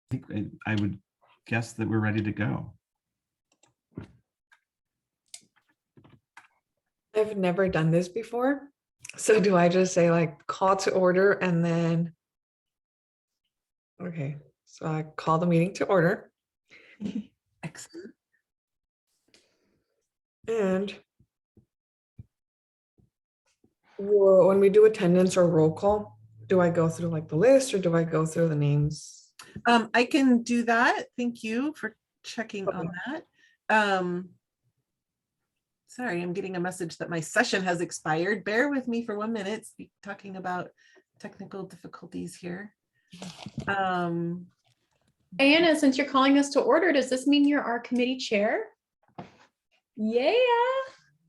think I would guess that we're ready to go. I've never done this before. So do I just say like call to order and then, okay, so I call the meeting to order. Excellent. And when we do attendance or roll call, do I go through like the list or do I go through the names? I can do that. Thank you for checking on that. Sorry, I'm getting a message that my session has expired. Bear with me for 1 minute. Talking about technical difficulties here. Diana, since you're calling us to order, does this mean you're our committee chair? Yeah.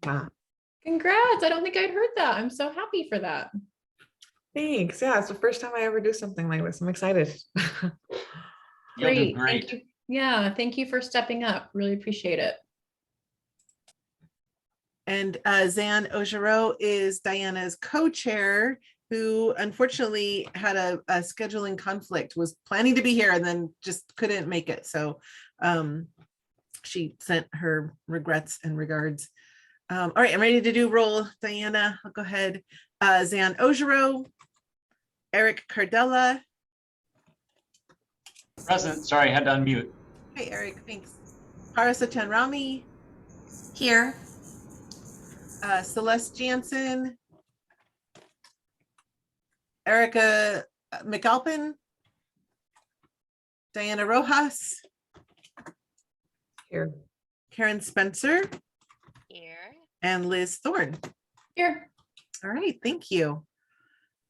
Ah, Congrats. I don't think I'd heard that. I'm so happy for that. thanks. Yeah, it's the first time I ever do something like this. I'm excited. You'll do Great. great. Thank you. Yeah, thank you for stepping up. Really appreciate it. And Zan Ojero is Diana's co-chair, who unfortunately had a scheduling conflict, was planning to be here and then just couldn't make it. So she sent her regrets and regards. All right, I'm ready to do roll. Diana, I'll go ahead. Zan Ojero, Eric Cardella. Present. Sorry, I had to unmute. Hey, Eric, thanks. Harisa Chanrami. Here. Celeste Jansen. Erica McAlpin. Diana Rojas. Here. Karen Spencer. Here. And Liz Thorne. Here. All right, thank you.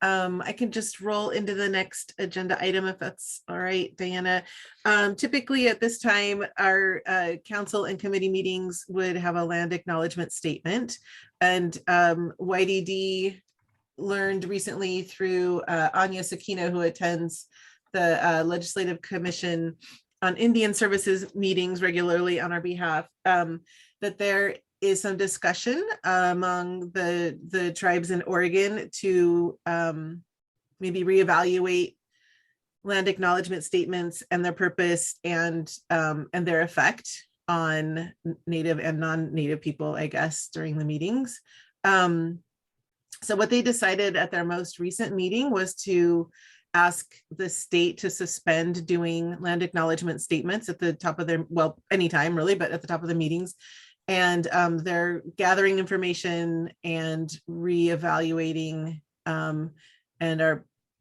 I can just roll into the next agenda item if that's all right, Diana. Typically at this time, our council and committee meetings would have a land acknowledgement statement. And YDD learned recently through Anya Sakina, who attends the Legislative Commission on Indian Services meetings regularly on our behalf, that there is some discussion among the tribes in Oregon to maybe reevaluate land acknowledgement statements and their purpose and their effect on Native and non-Native people, I guess, during the meetings. So what they decided at their most recent meeting was to ask the state to suspend doing land acknowledgement statements at the top of their, well, anytime really, but at the top of the meetings. And they're gathering information and reevaluating,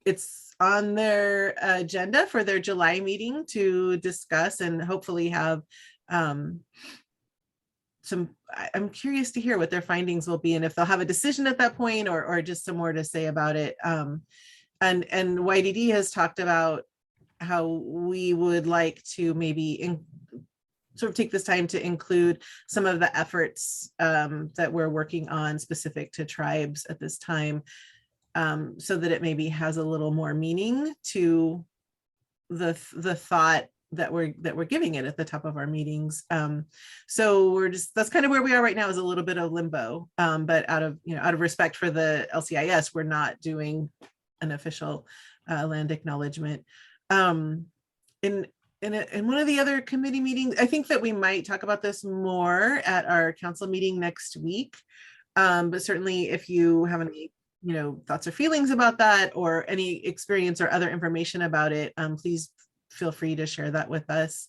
it's on their agenda for their July meeting to discuss and hopefully have I'm curious to hear what their findings will be and if they'll have a decision at that point or just some more to say about it. And YDD has talked about how we would like to maybe sort of take this time to include some of the efforts that we're working on specific to tribes at this time, so that it maybe has a little more meaning to the thought that we're giving it at the top of our meetings. So that's kind of where we are right now, is a little bit of limbo, but out of respect for the LCIS, we're not doing an official land acknowledgement. In one of the other committee meetings, I think that we might talk about this more at our council meeting next week. But certainly if you have any, thoughts or feelings about that or any experience or other information about it, please feel free to share that with us.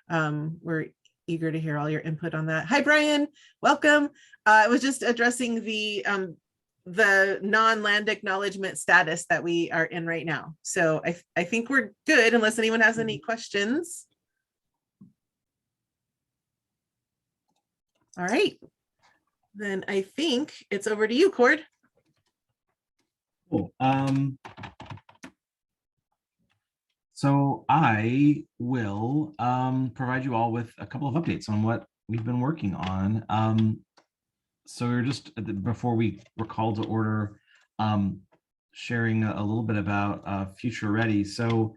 We're eager to hear all your input on that. Hi, Brian, welcome. I was just addressing the non-land acknowledgement status that we are in right now. So I think we're good unless anyone has any questions. All right, then I think it's over to you, Cord. Cool. So I will provide you all with a couple of updates on what we've been working on. So we were just, before we were called to order, sharing a little bit about Future Ready. So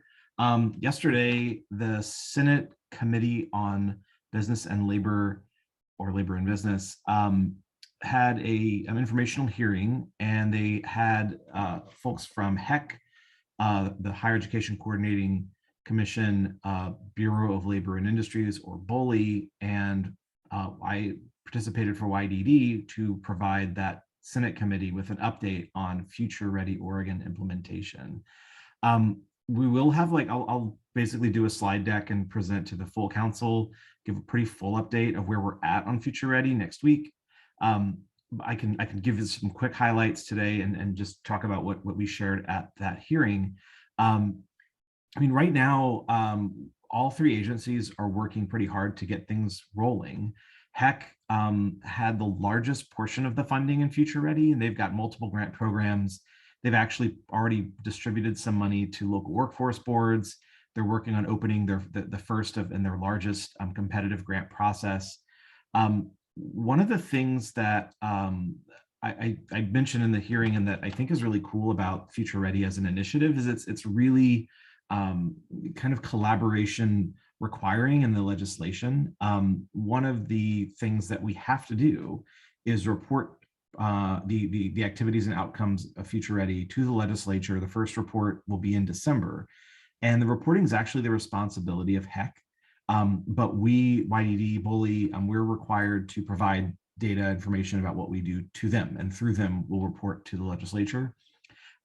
yesterday, the Senate Committee on Business and Labor, or Labor and Business, had an informational hearing, and they had folks from HEC, the Higher Education Coordinating Commission, Bureau of Labor and Industries, or BOLI, and I participated for YDD to provide that Senate committee with an update on Future Ready Oregon implementation. We will have I'll basically do a slide deck and present to the full council, give a pretty full update of where we're at on Future Ready next week. I can give you some quick highlights today and just talk about what we shared at that hearing. I mean, right now, all three agencies are working pretty hard to get things rolling. HEC had the largest portion of the funding in Future Ready, and they've got multiple grant programs. They've actually already distributed some money to local workforce boards. They're working on opening the first of and their largest competitive grant process. One of the things that I mentioned in the hearing and that I think is really cool about Future Ready as an initiative is it's really kind of collaboration requiring in the legislation. One of the things that we have to do is report the activities and outcomes of Future Ready to the legislature. The first report will be in December, and the reporting is actually the responsibility of HEC. But we, YDD, BOLI, we're required to provide data information about what we do to them, and through them we'll report to the legislature.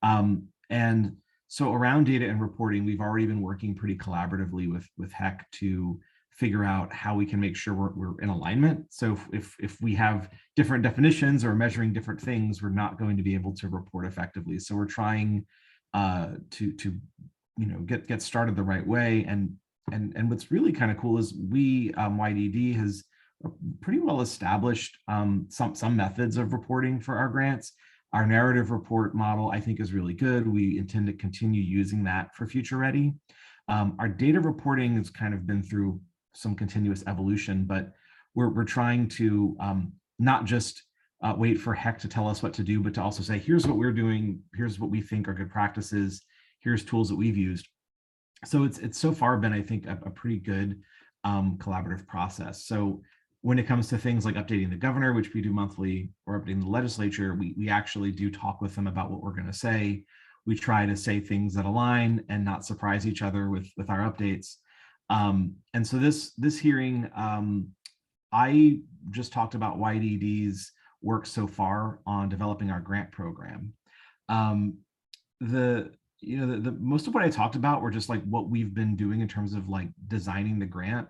And so around data and reporting, we've already been working pretty collaboratively with HEC to figure out how we can make sure we're in alignment. So if we have different definitions or measuring different things, we're not going to be able to report effectively. So we're trying to get started the right way. And what's really kind of cool is we, YDD, has pretty well established some methods of reporting for our grants. Our narrative report model, I think, is really good. We intend to continue using that for Future Ready. Our data reporting has kind of been through some continuous evolution, but we're trying to not just wait for HEC to tell us what to do, but to also say, here's what we're doing, here's what we think are good practices, here's tools that we've used. So it's so far been, I think, a pretty good collaborative process. So when it comes to things like updating the governor, which we do monthly, or updating the legislature, we actually do talk with them about what we're going to say. We try to say things that align and not surprise each other with our updates. And so this hearing, I just talked about YDD's work so far on developing our grant program. The most of what I talked about were just like what we've been doing in terms of like designing the grant.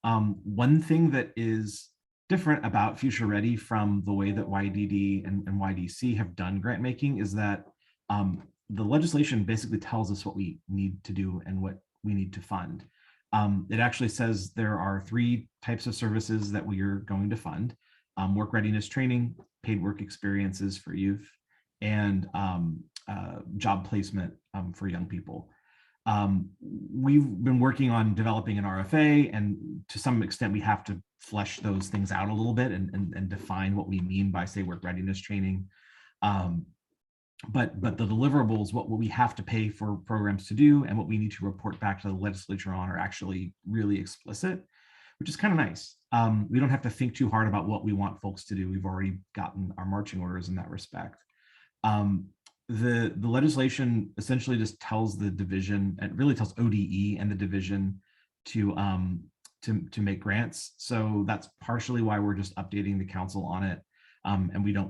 One thing that is different about Future Ready from the way that YDD and YDC have done grant making is that the legislation basically tells us what we need to do and what we need to fund. It actually says there are 3 types of services that we are going to fund: work readiness training, paid work experiences for youth, and job placement for young people. We've been working on developing an RFA, and to some extent we have to flesh those things out a little bit and define what we mean by, say, work readiness training. But the deliverables, what we have to pay for programs to do and what we need to report back to the legislature on, are actually really explicit, which is kind of nice. We don't have to think too hard about what we want folks to do. We've already gotten our marching orders in that respect. The legislation essentially just tells the division, and really tells ODE and the division to make grants. So that's partially why we're just updating the council on it. And we don't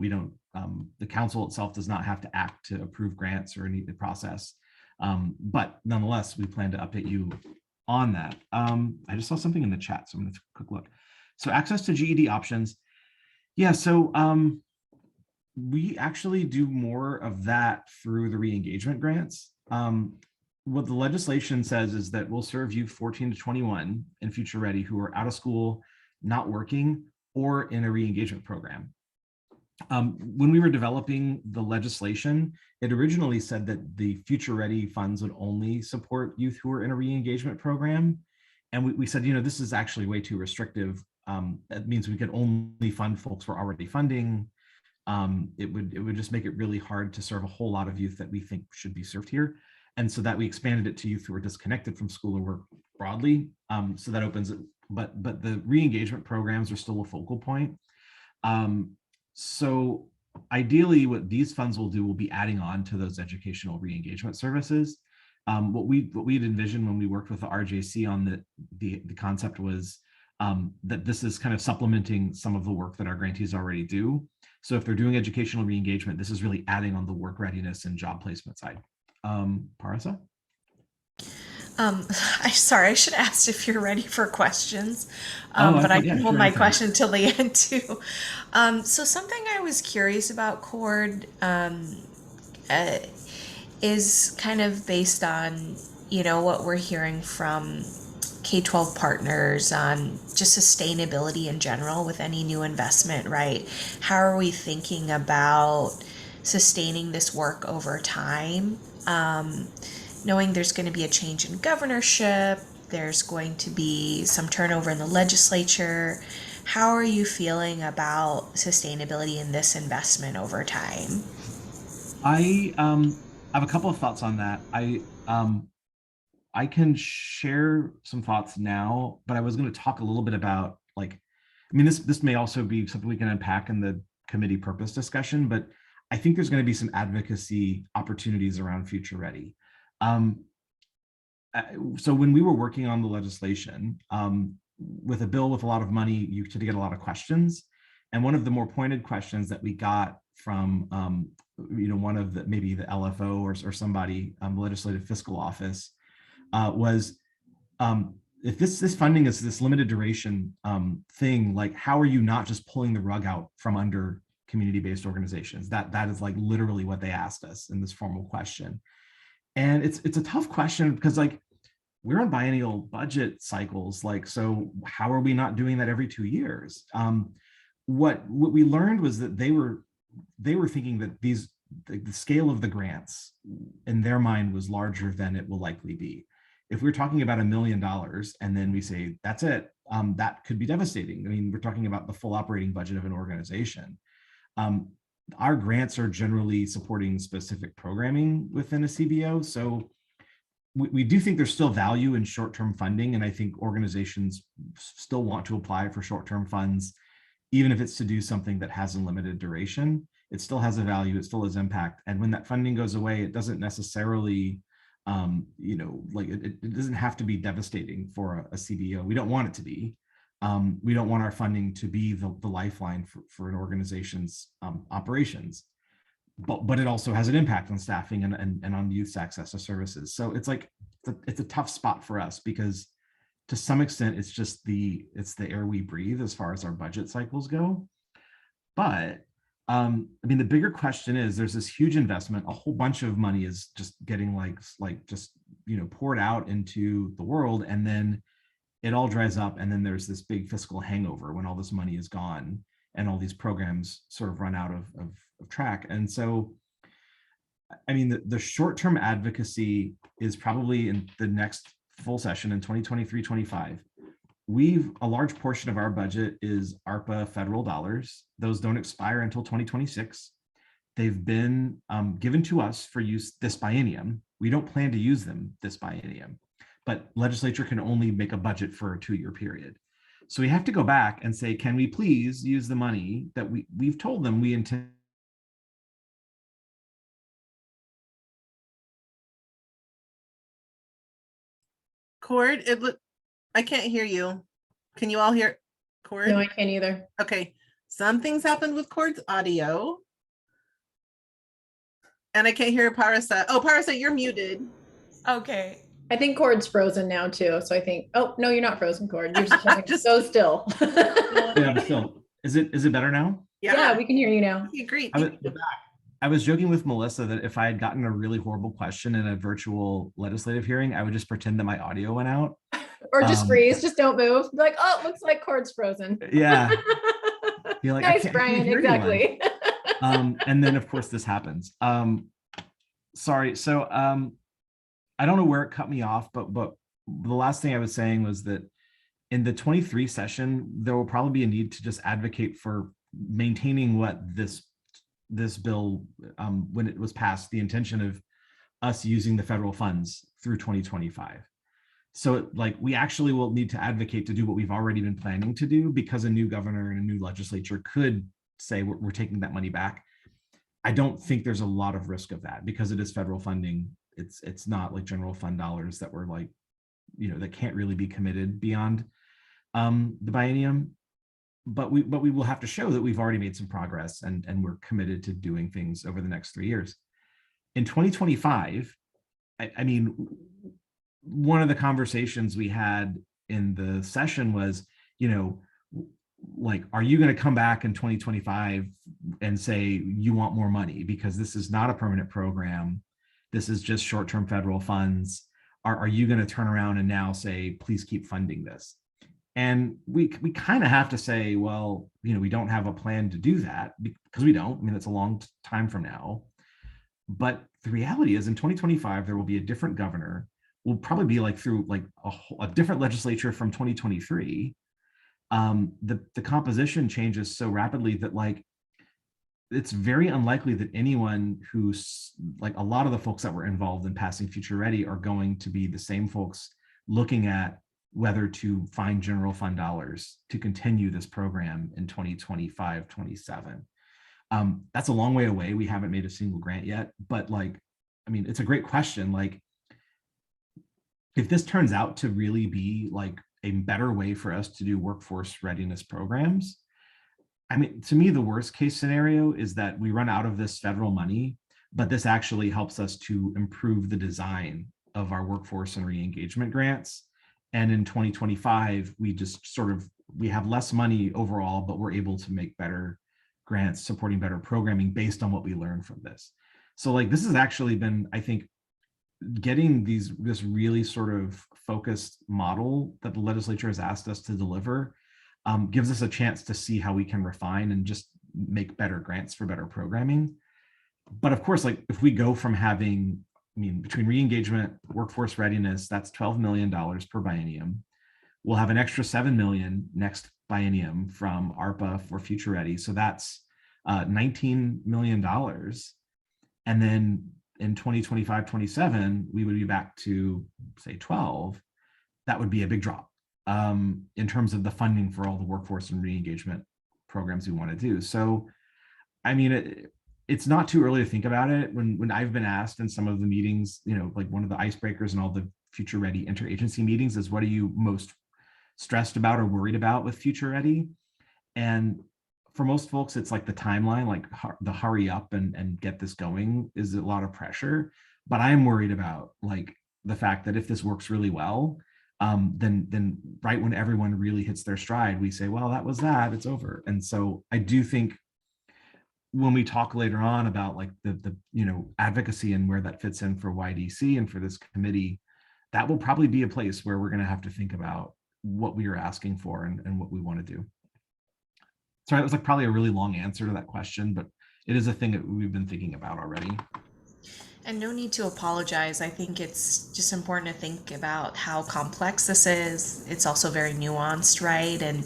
the council itself does not have to act to approve grants or any of the process. But nonetheless, we plan to update you on that. I just saw something in the chat, so I'm going to take a quick look. So access to GED options. Yeah, so we actually do more of that through the re-engagement grants. What the legislation says is that we'll serve youth 14 to 21 in Future Ready who are out of school, not working, or in a re-engagement program. When we were developing the legislation, it originally said that the Future Ready funds would only support youth who are in a re-engagement program. And we said, this is actually way too restrictive. That means we could only fund folks we're already funding. It would just make it really hard to serve a whole lot of youth that we think should be served here. And so that we expanded it to youth who are disconnected from school or work broadly. So that opens it, but the re-engagement programs are still a focal point. So ideally what these funds will do will be adding on to those educational re-engagement services. what we had envisioned when we worked with the RJC on the concept was that this is kind of supplementing some of the work that our grantees already do. So if they're doing educational re-engagement, this is really adding on the work readiness and job placement side. Parasa? I'm sorry, I should have asked if you're ready for questions, Oh, but I yeah, can hold sure, my anything. question till the end too. So something I was curious about, Cord, is kind of based on, what we're hearing from K-12 partners on just sustainability in general with any new investment, right? How are we thinking about sustaining this work over time? Knowing there's going to be a change in governorship, there's going to be some turnover in the legislature. How are you feeling about sustainability in this investment over time? I have a couple of thoughts on that. I can share some thoughts now, but I was going to talk a little bit about this may also be something we can unpack in the committee purpose discussion, but I think there's going to be some advocacy opportunities around Future Ready. So when we were working on the legislation, with a bill with a lot of money, you tend to get a lot of questions. And one of the more pointed questions that we got from one of maybe the LFO or somebody, the Legislative Fiscal Office, was if this funding is this limited duration thing, like how are you not just pulling the rug out from under community-based organizations? That is like literally what they asked us in this formal question. And it's a tough question because we're on biennial budget cycles, so how are we not doing that every 2 years? What we learned was that they were thinking that the scale of the grants in their mind was larger than it will likely be. If we're talking about $1 million and then we say that's it, that could be devastating. I mean, we're talking about the full operating budget of an organization. Our grants are generally supporting specific programming within a CBO, so we do think there's still value in short-term funding, and I think organizations still want to apply for short-term funds, even if it's to do something that has a limited duration. It still has a value, it still has impact, and when that funding goes away, it doesn't necessarily, it doesn't have to be devastating for a CBO. We don't want it to be. We don't want our funding to be the lifeline for an organization's operations. But it also has an impact on staffing and on youth's access to services. So it's a tough spot for us because to some extent it's the air we breathe as far as our budget cycles go. But the bigger question is there's this huge investment, a whole bunch of money is just getting poured out into the world, and then it all dries up, and then there's this big fiscal hangover when all this money is gone and all these programs sort of run out of track. And so, the short-term advocacy is probably in the next full session in 2023-25. A large portion of our budget is ARPA federal dollars. Those don't expire until 2026. They've been given to us for use this biennium. We don't plan to use them this biennium, but legislature can only make a budget for a 2-year period. So we have to go back and say, can we please use the money that we've told them we intend? Cord, I can't hear you. Can you all hear Cord? No, I can't either. Okay, something's happened with Cord's audio. And I can't hear Parasa. Oh, Parasa, you're muted. Okay. I think Cord's frozen now too. So I think, oh no, you're not frozen, Cord. You're just so still. Yeah, but still, is it better now? Yeah, we can hear you now. Okay, great. I was joking with Melissa that if I had gotten a really horrible question in a virtual legislative hearing, I would just pretend that my audio went out. Or just freeze, just don't move. Be like, oh, it looks like Cord's frozen. Yeah. You're like, nice, Brian, exactly. And then of course this happens. Sorry, so I don't know where it cut me off, but the last thing I was saying was that in the 23 session, there will probably be a need to just advocate for maintaining what this bill, when it was passed, the intention of us using the federal funds through 2025. So we actually will need to advocate to do what we've already been planning to do, because a new governor and a new legislature could say we're taking that money back. I don't think there's a lot of risk of that because it is federal funding. it's not like general fund dollars that were like, that can't really be committed beyond the biennium. But we will have to show that we've already made some progress and we're committed to doing things over the next 3 years. In 2025, I mean, one of the conversations we had in the session was, like, are you going to come back in 2025 and say you want more money because this is not a permanent program? This is just short-term federal funds. Are you going to turn around and now say, please keep funding this? And we kind of have to say, well, we don't have a plan to do that because we don't. I mean, it's a long time from now. But the reality is in 2025, there will be a different governor. We'll probably be like through like a different legislature from 2023. The composition changes so rapidly that like it's very unlikely that anyone who's like a lot of the folks that were involved in passing Future Ready are going to be the same folks looking at whether to find general fund dollars to continue this program in 2025, 27. That's a long way away. We haven't made a single grant yet, but like, I mean, it's a great question. Like, if this turns out to really be like a better way for us to do workforce readiness programs, I mean, to me, the worst case scenario is that we run out of this federal money, but this actually helps us to improve the design of our workforce and re-engagement grants. And in 2025, we just we have less money overall, but we're able to make better grants supporting better programming based on what we learned from this. So like, this has actually been, I think, getting this really sort of focused model that the legislature has asked us to deliver gives us a chance to see how we can refine and just make better grants for better programming. But of course, like if we go from having, I mean, between re-engagement, workforce readiness, that's $12 million per biennium. We'll have an extra $7 million next biennium from ARPA for Future Ready. So that's $19 million. And then in 2025, 27, we would be back to say 12. That would be a big drop in terms of the funding for all the workforce and re-engagement programs we want to do. So, I mean, it's not too early to think about it. When I've been asked in some of the meetings, like one of the icebreakers and all the Future Ready interagency meetings is, what are you most stressed about or worried about with Future Ready? And for most folks, it's like the timeline, like the hurry up and get this going is a lot of pressure. But I'm worried about like the fact that if this works really well, then right when everyone really hits their stride, we say, well, that was that, it's over. And so I do think when we talk later on about like the advocacy and where that fits in for YDC and for this committee, that will probably be a place where we're going to have to think about what we are asking for and what we want to do. Sorry, that was like probably a really long answer to that question, but it is a thing that we've been thinking about already. And no need to apologize. I think it's just important to think about how complex this is. It's also very nuanced, right? And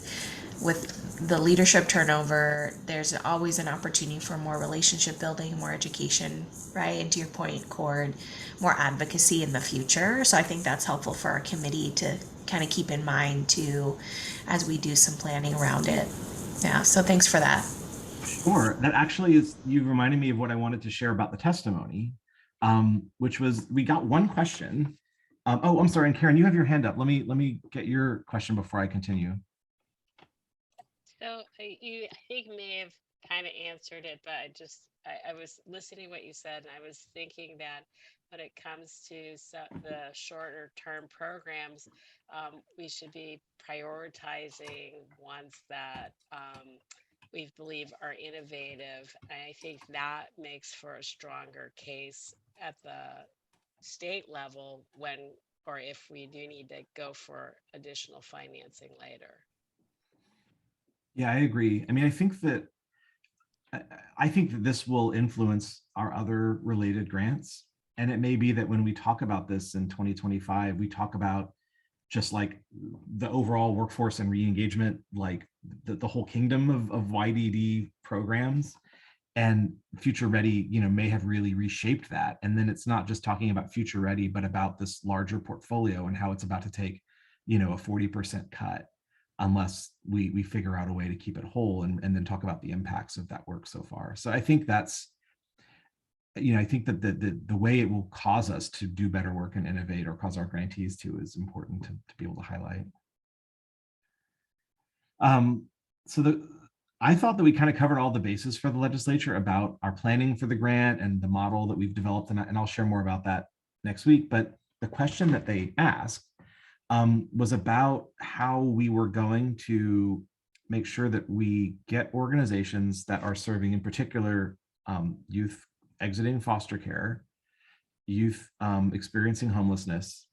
with the leadership turnover, there's always an opportunity for more relationship building, more education, right? And to your point, Cord, more advocacy in the future. So I think that's helpful for our committee to kind of keep in mind too, as we do some planning around it. Yeah, so thanks for that. Sure, that actually is, you reminded me of what I wanted to share about the testimony, which was, we got one question. Oh, I'm sorry, and Karen, you have your hand up. Let me get your question before I continue. So you, I think, may have kind of answered it, but I was listening to what you said, and I was thinking that when it comes to the shorter term programs, we should be prioritizing ones that we believe are innovative. And I think that makes for a stronger case at the state level when, or if we do need to go for additional financing later. Yeah, I agree. I mean, I think that this will influence our other related grants. And it may be that when we talk about this in 2025, we talk about just like the overall workforce and re-engagement, like the whole kingdom of YDD programs. And Future Ready, may have really reshaped that. And then it's not just talking about Future Ready, but about this larger portfolio and how it's about to take, a 40% cut unless we figure out a way to keep it whole and then talk about the impacts of that work so far. So I think that's I think that the way it will cause us to do better work and innovate, or cause our grantees to, is important to be able to highlight. So I thought that we kind of covered all the bases for the legislature about our planning for the grant and the model that we've developed, and I'll share more about that next week. But the question that they asked was about how we were going to make sure that we get organizations that are serving, in particular, youth exiting foster care, youth experiencing homelessness,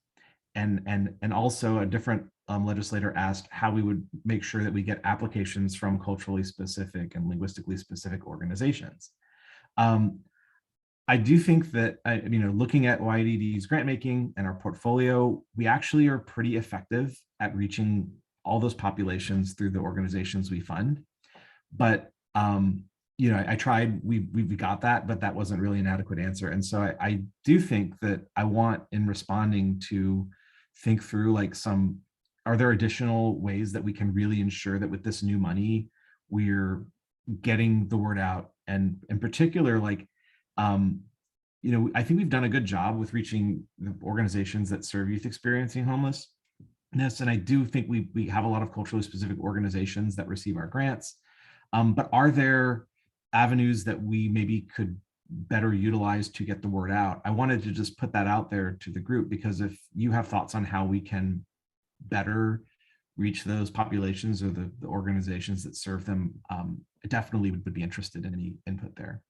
and also a different legislator asked how we would make sure that we get applications from culturally specific and linguistically specific organizations. I do think that, looking at YDD's grant making and our portfolio, we actually are pretty effective at reaching all those populations through the organizations we fund. But I tried, we got that, but that wasn't really an adequate answer. And so I do think that I want, in responding, to think through, like, are there additional ways that we can really ensure that with this new money, we're getting the word out? And in particular, like, I think we've done a good job with reaching the organizations that serve youth experiencing homelessness. And I do think we have a lot of culturally specific organizations that receive our grants. But are there avenues that we maybe could better utilize to get the word out? I wanted to just put that out there to the group, because if you have thoughts on how we can better reach those populations or the organizations that serve them, I definitely would be interested in any input there.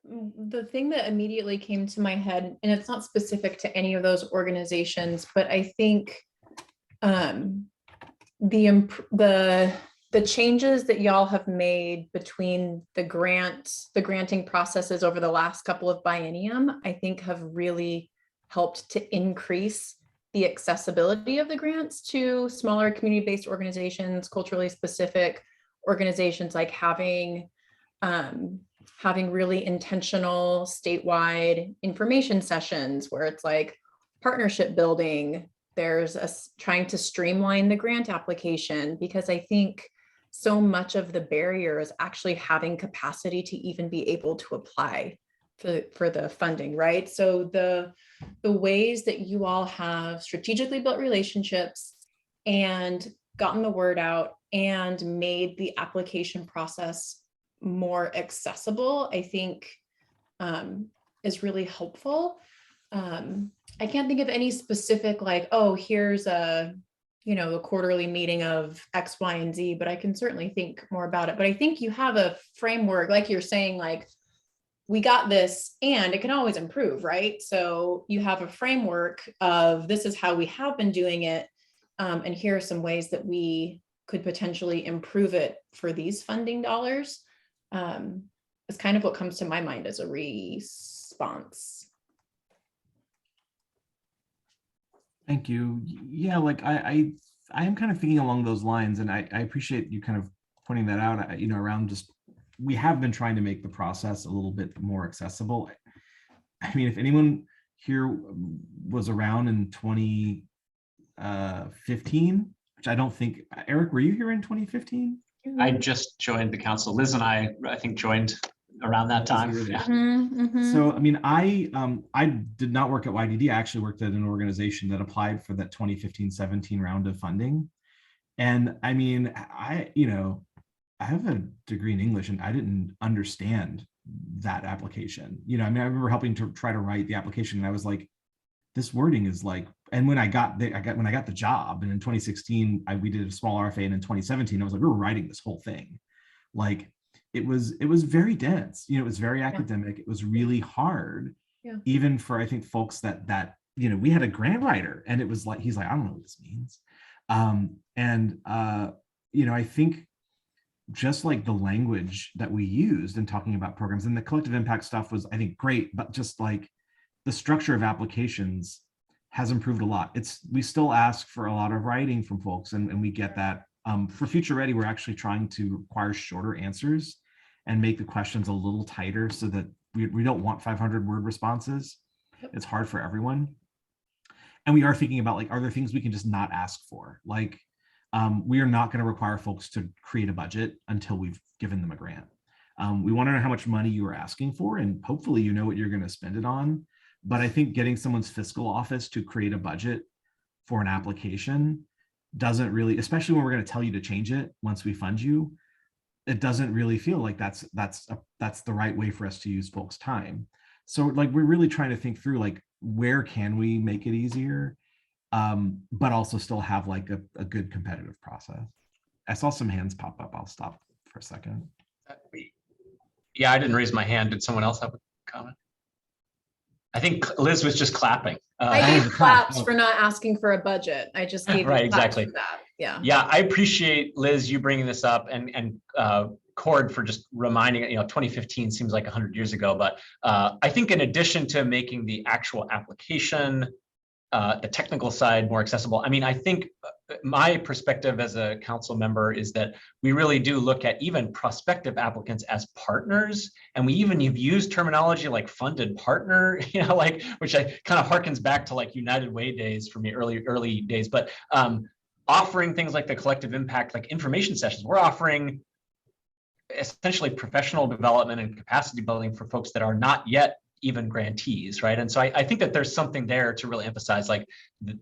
The thing that immediately came to my head, and it's not specific to any of those organizations, but I think the changes that y'all have made between the granting processes over the last couple of biennium, I think have really helped to increase the accessibility of the grants to smaller community-based organizations, culturally specific organizations, like having really intentional statewide information sessions where it's like partnership building. There's trying to streamline the grant application, because I think so much of the barrier is actually having capacity to even be able to apply for the funding, right? So the ways that you all have strategically built relationships and gotten the word out and made the application process more accessible, I think is really helpful. I can't think of any specific, like, oh, here's a quarterly meeting of X, Y, and Z, but I can certainly think more about it. But I think you have a framework, like you're saying, like, we got this and it can always improve, right? So you have a framework of, this is how we have been doing it. And here are some ways that we could potentially improve it for these funding dollars. It's kind of what comes to my mind as a response. Thank you. Yeah, like I am kind of thinking along those lines, and I appreciate you kind of pointing that out, around just, we have been trying to make the process a little bit more accessible. I mean, if anyone here was around in 2015, which I don't think, Eric, were you here in 2015? I just joined the council. Liz and I think, joined around that time. Yeah. So, I mean, I did not work at YDD. I actually worked at an organization that applied for that 2015-17 round of funding. And I mean, I have a degree in English, and I didn't understand that application. I mean, I remember helping to try to write the application, and I was like, this wording is like, and when I got the job, and in 2016, we did a small RFA, and in 2017, I was like, we were writing this whole thing. Like, it was very dense, it was very academic. It was really hard, even for, I think, folks that we had a grant writer, and it was like, he's like, I don't know what this means. I think just like the language that we used in talking about programs, and the collective impact stuff was, I think, great, but just like the structure of applications has improved a lot. We still ask for a lot of writing from folks, and we get that. For Future Ready, we're actually trying to require shorter answers and make the questions a little tighter, so that we don't want 500-word responses. It's hard for everyone. And we are thinking about, like, are there things we can just not ask for? Like, we are not going to require folks to create a budget until we've given them a grant. We want to know how much money you are asking for, and hopefully you know what you're going to spend it on. But I think getting someone's fiscal office to create a budget for an application doesn't really, especially when we're going to tell you to change it once we fund you, it doesn't really feel like that's the right way for us to use folks' time. So like, we're really trying to think through like, where can we make it easier, but also still have like a good competitive process. I saw some hands pop up. I'll stop for a second. Yeah, I didn't raise my hand. Did someone else have a comment? I think Liz was just clapping. I Oh, gave the clap. claps for not asking for a budget. I just gave you Right, claps exactly. for that. Yeah. Yeah, I appreciate Liz, you bringing this up, and Cord for just reminding it. 2015 seems like 100 years ago, but I think in addition to making the actual application, the technical side more accessible, I mean, I think my perspective as a council member is that we really do look at even prospective applicants as partners, and we even have used terminology like funded partner, like, which I kind of harkens back to like United Way days for me, early days, but offering things like the collective impact, like information sessions. We're offering essentially professional development and capacity building for folks that are not yet even grantees, right? And so I think that there's something there to really emphasize, like,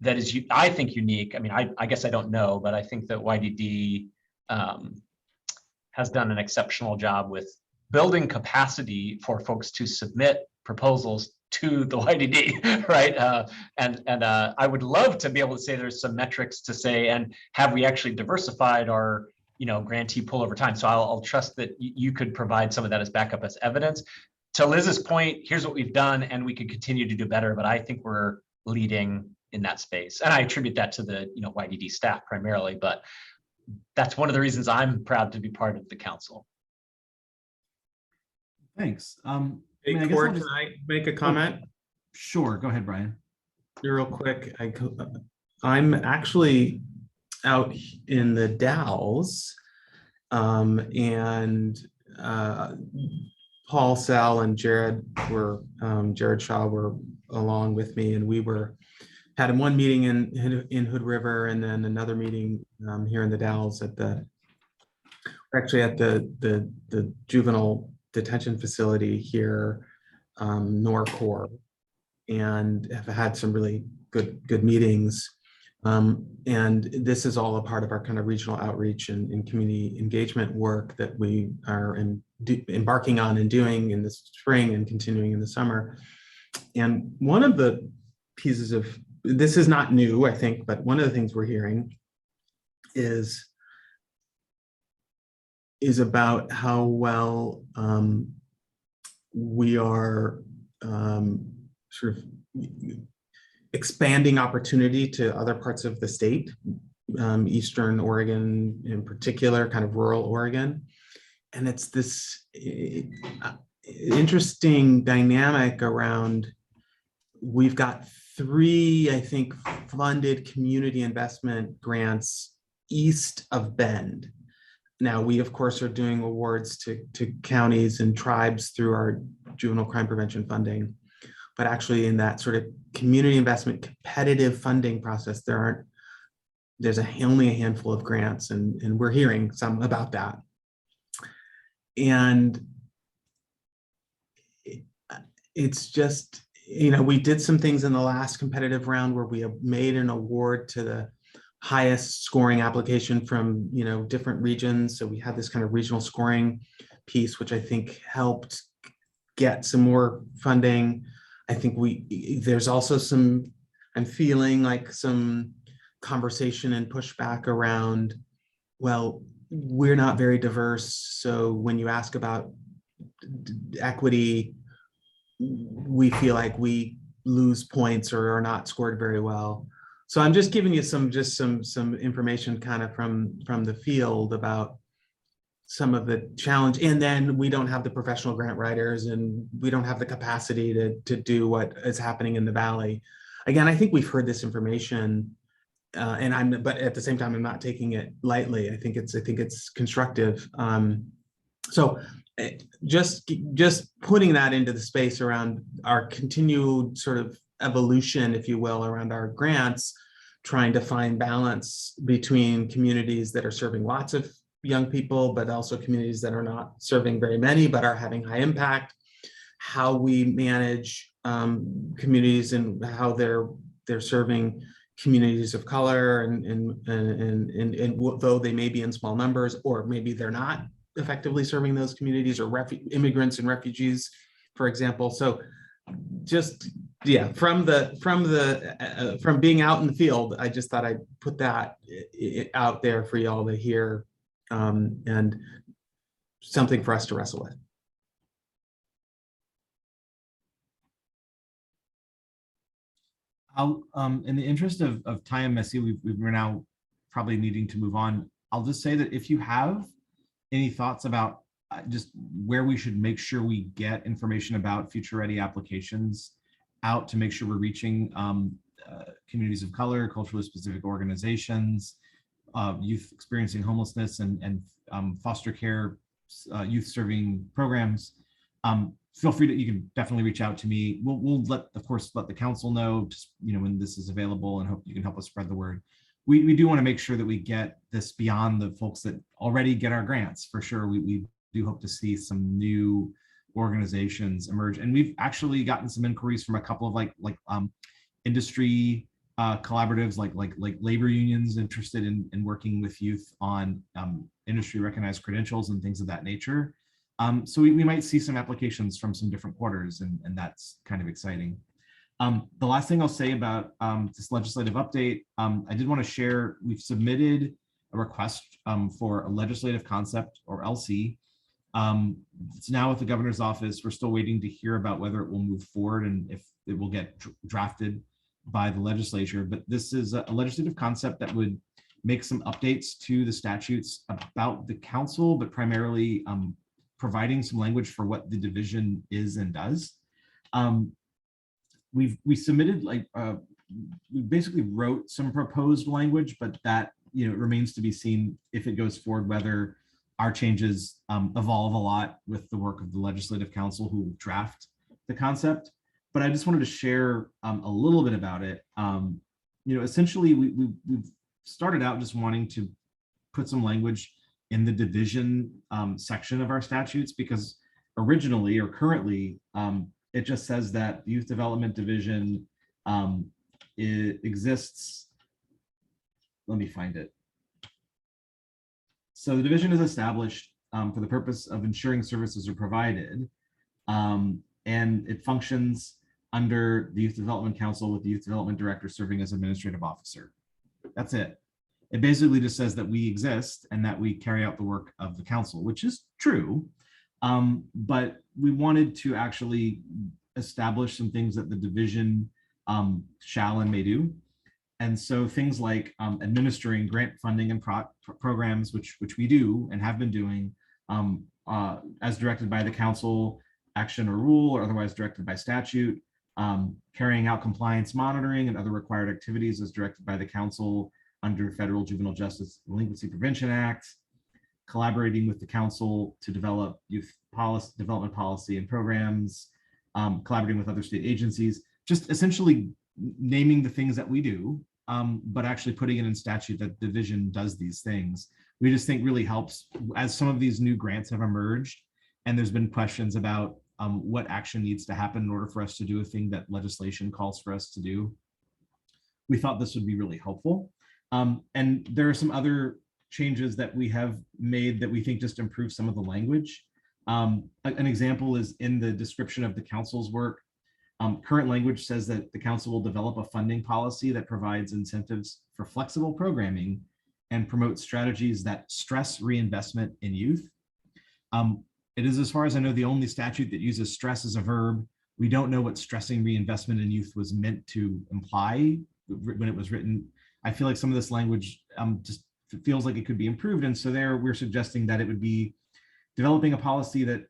that is, I think, unique. I mean, I guess I don't know, but I think that YDD has done an exceptional job with building capacity for folks to submit proposals to the YDD, right? And I would love to be able to say there's some metrics to say, and have we actually diversified our grantee pool over time? So I'll trust that you could provide some of that as backup, as evidence. To Liz's point, here's what we've done, and we could continue to do better, but I think we're leading in that space. And I attribute that to the YDD staff primarily, but that's one of the reasons I'm proud to be part of the council. Thanks. Hey, Cord, can I make a comment? Sure, go ahead, Brian. Real quick, I'm actually out in the Dalles, and Paul, Sal, and Jared Shaw were along with me, and we had one meeting in Hood River, and then another meeting here in the Dalles at the juvenile detention facility here, Norcor, and have had some really good meetings. And this is all a part of our kind of regional outreach and community engagement work that we are embarking on and doing in the spring and continuing in the summer. And one of the pieces of this is not new, I think, but one of the things we're hearing is about how well we are sort of expanding opportunity to other parts of the state, Eastern Oregon in particular, kind of rural Oregon. And it's this interesting dynamic around, we've got 3, I think, funded community investment grants east of Bend. Now, we, of course, are doing awards to counties and tribes through our juvenile crime prevention funding. But actually in that sort of community investment competitive funding process, there's only a handful of grants, and we're hearing some about that. And it's just, we did some things in the last competitive round where we have made an award to the highest scoring application from, different regions. So we had this kind of regional scoring piece, which I think helped get some more funding. I think there's also I'm feeling like some conversation and pushback around, well, we're not very diverse. So when you ask about equity, we feel like we lose points or are not scored very well. So I'm just giving you some information kind of from the field about some of the challenge. And then we don't have the professional grant writers, and we don't have the capacity to do what is happening in the Valley. Again, I think we've heard this information, but at the same time, I'm not taking it lightly. I think it's constructive. So just putting that into the space around our continued sort of evolution, if you will, around our grants, trying to find balance between communities that are serving lots of young people, but also communities that are not serving very many, but are having high impact. How we manage communities and how they're serving communities of color, and though they may be in small numbers, or maybe they're not effectively serving those communities, or immigrants and refugees, for example. So just, yeah, from being out in the field, I just thought I'd put that out there for y'all to hear, and something for us to wrestle with. I'll, in the interest of time, Missy, we're now probably needing to move on. I'll just say that if you have any thoughts about just where we should make sure we get information about future ready applications out to make sure we're reaching communities of color, culturally specific organizations, youth experiencing homelessness, and foster care, youth serving programs, feel free to, you can definitely reach out to me. We'll of course, let the council know, just, when this is available, and hope you can help us spread the word. We do want to make sure that we get this beyond the folks that already get our grants, for sure. We do hope to see some new organizations emerge. And we've actually gotten some inquiries from a couple of like industry collaboratives, like labor unions interested in working with youth on industry recognized credentials and things of that nature. So we might see some applications from some different quarters, and that's kind of exciting. The last thing I'll say about this legislative update, I did want to share, we've submitted a request for a legislative concept, or LC. It's now with the governor's office. We're still waiting to hear about whether it will move forward and if it will get drafted by the legislature. But this is a legislative concept that would make some updates to the statutes about the council, but primarily providing some language for what the division is and does. We submitted, we basically wrote some proposed language, but that it remains to be seen if it goes forward, whether our changes evolve a lot with the work of the Legislative Council who draft the concept. But I just wanted to share a little bit about it. Essentially, we've started out just wanting to put some language in the division section of our statutes, because originally, or currently, it just says that the Youth Development Division it exists. Let me find it. So the division is established for the purpose of ensuring services are provided, and it functions under the Youth Development Council, with the Youth Development Director serving as administrative officer. That's it. It basically just says that we exist and that we carry out the work of the council, which is true. But we wanted to actually establish some things that the division shall and may do. And so things like administering grant funding and programs, which we do and have been doing as directed by the council, action or rule, or otherwise directed by statute, carrying out compliance monitoring and other required activities as directed by the council under Federal Juvenile Justice Delinquency Prevention Act, collaborating with the council to develop youth development policy and programs, collaborating with other state agencies, just essentially naming the things that we do, but actually putting it in statute that division does these things. We just think really helps as some of these new grants have emerged, and there's been questions about what action needs to happen in order for us to do a thing that legislation calls for us to do. We thought this would be really helpful. And there are some other changes that we have made that we think just improve some of the language. An example is in the description of the council's work. Current language says that the council will develop a funding policy that provides incentives for flexible programming and promotes strategies that stress reinvestment in youth. It is, as far as I know, the only statute that uses stress as a verb. We don't know what stressing reinvestment in youth was meant to imply when it was written. I feel like some of this language just feels like it could be improved. And so there we're suggesting that it would be developing a policy that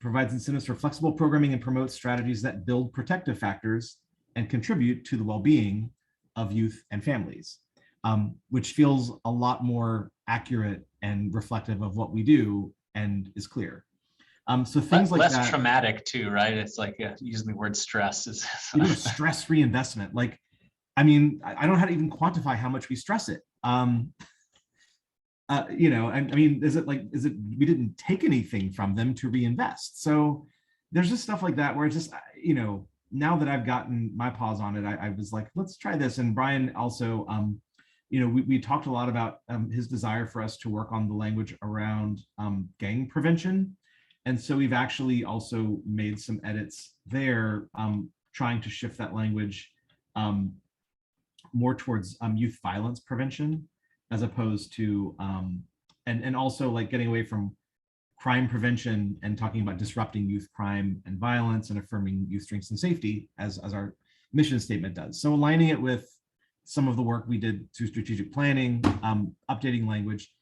provides incentives for flexible programming and promotes strategies that build protective factors and contribute to the well-being of youth and families, which feels a lot more accurate and reflective of what we do and is clear. So things like less that, traumatic too, right? It's like using the word stress is stress reinvestment. Like, I mean, I don't know how to even quantify how much we stress it. You know, I mean, is it we didn't take anything from them to reinvest? So there's just stuff like that where it's just, you know, now that I've gotten my paws on it, I was like, let's try this. And Brian also, you know, we talked a lot about his desire for us to work on the language around gang prevention. And so we've actually also made some edits there, trying to shift that language more towards youth violence prevention, as opposed to, and also like getting away from crime prevention and talking about disrupting youth crime and violence and affirming youth strengths and safety as our mission statement does. So aligning it with some of the work we did through strategic planning, updating language.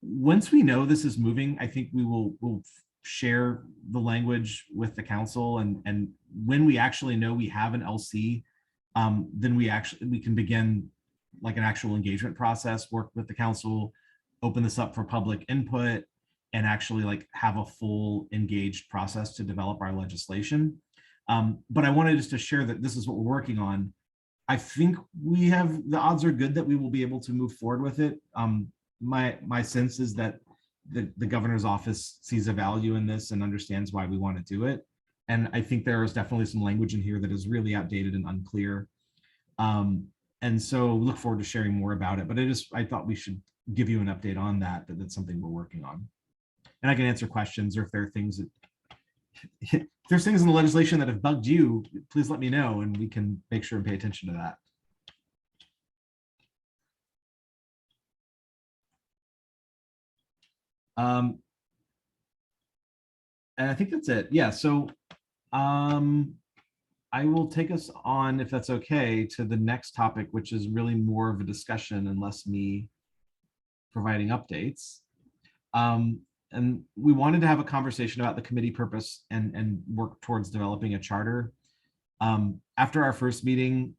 Once we know this is moving, I think we'll share the language with the council, and when we actually know we have an LC, then we can begin like an actual engagement process, work with the council, open this up for public input, and actually like have a full engaged process to develop our legislation. But I wanted just to share that this is what we're working on. I think the odds are good that we will be able to move forward with it. My sense is that the governor's office sees a value in this and understands why we want to do it. And I think there is definitely some language in here that is really outdated and unclear. And so we look forward to sharing more about it, but I thought we should give you an update on that's something we're working on. And I can answer questions, or if there are things that, if there's things in the legislation that have bugged you, please let me know and we can make sure and pay attention to that. And I think that's it. Yeah, so I will take us on, if that's okay, to the next topic, which is really more of a discussion and less me providing updates. And we wanted to have a conversation about the committee purpose and work towards developing a charter. After our first meeting,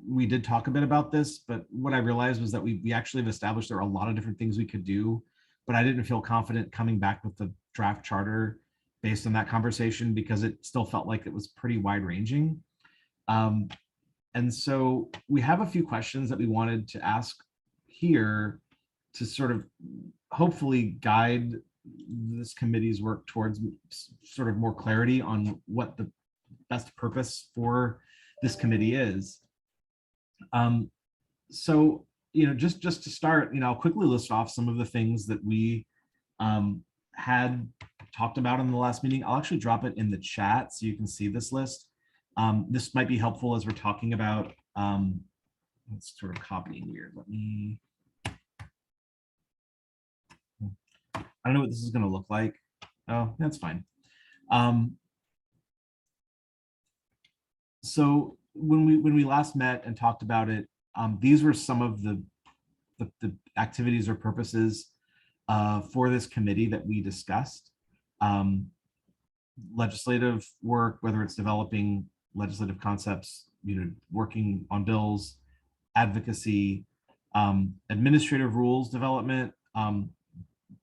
we did talk a bit about this, but what I realized was that we actually have established there are a lot of different things we could do, but I didn't feel confident coming back with the draft charter based on that conversation, because it still felt like it was pretty wide ranging. And so we have a few questions that we wanted to ask here to sort of hopefully guide this committee's work towards sort of more clarity on what the best purpose for this committee is. So, you know, just to start, you know, I'll quickly list off some of the things that we had talked about in the last meeting. I'll actually drop it in the chat so you can see this list. This might be helpful as we're talking about, it's sort of copying weird. Let me, I don't know what this is going to look like. Oh, that's fine. So when we last met and talked about it, these were some of the activities or purposes for this committee that we discussed. Legislative work, whether it's developing legislative concepts, you know, working on bills, advocacy, administrative rules development,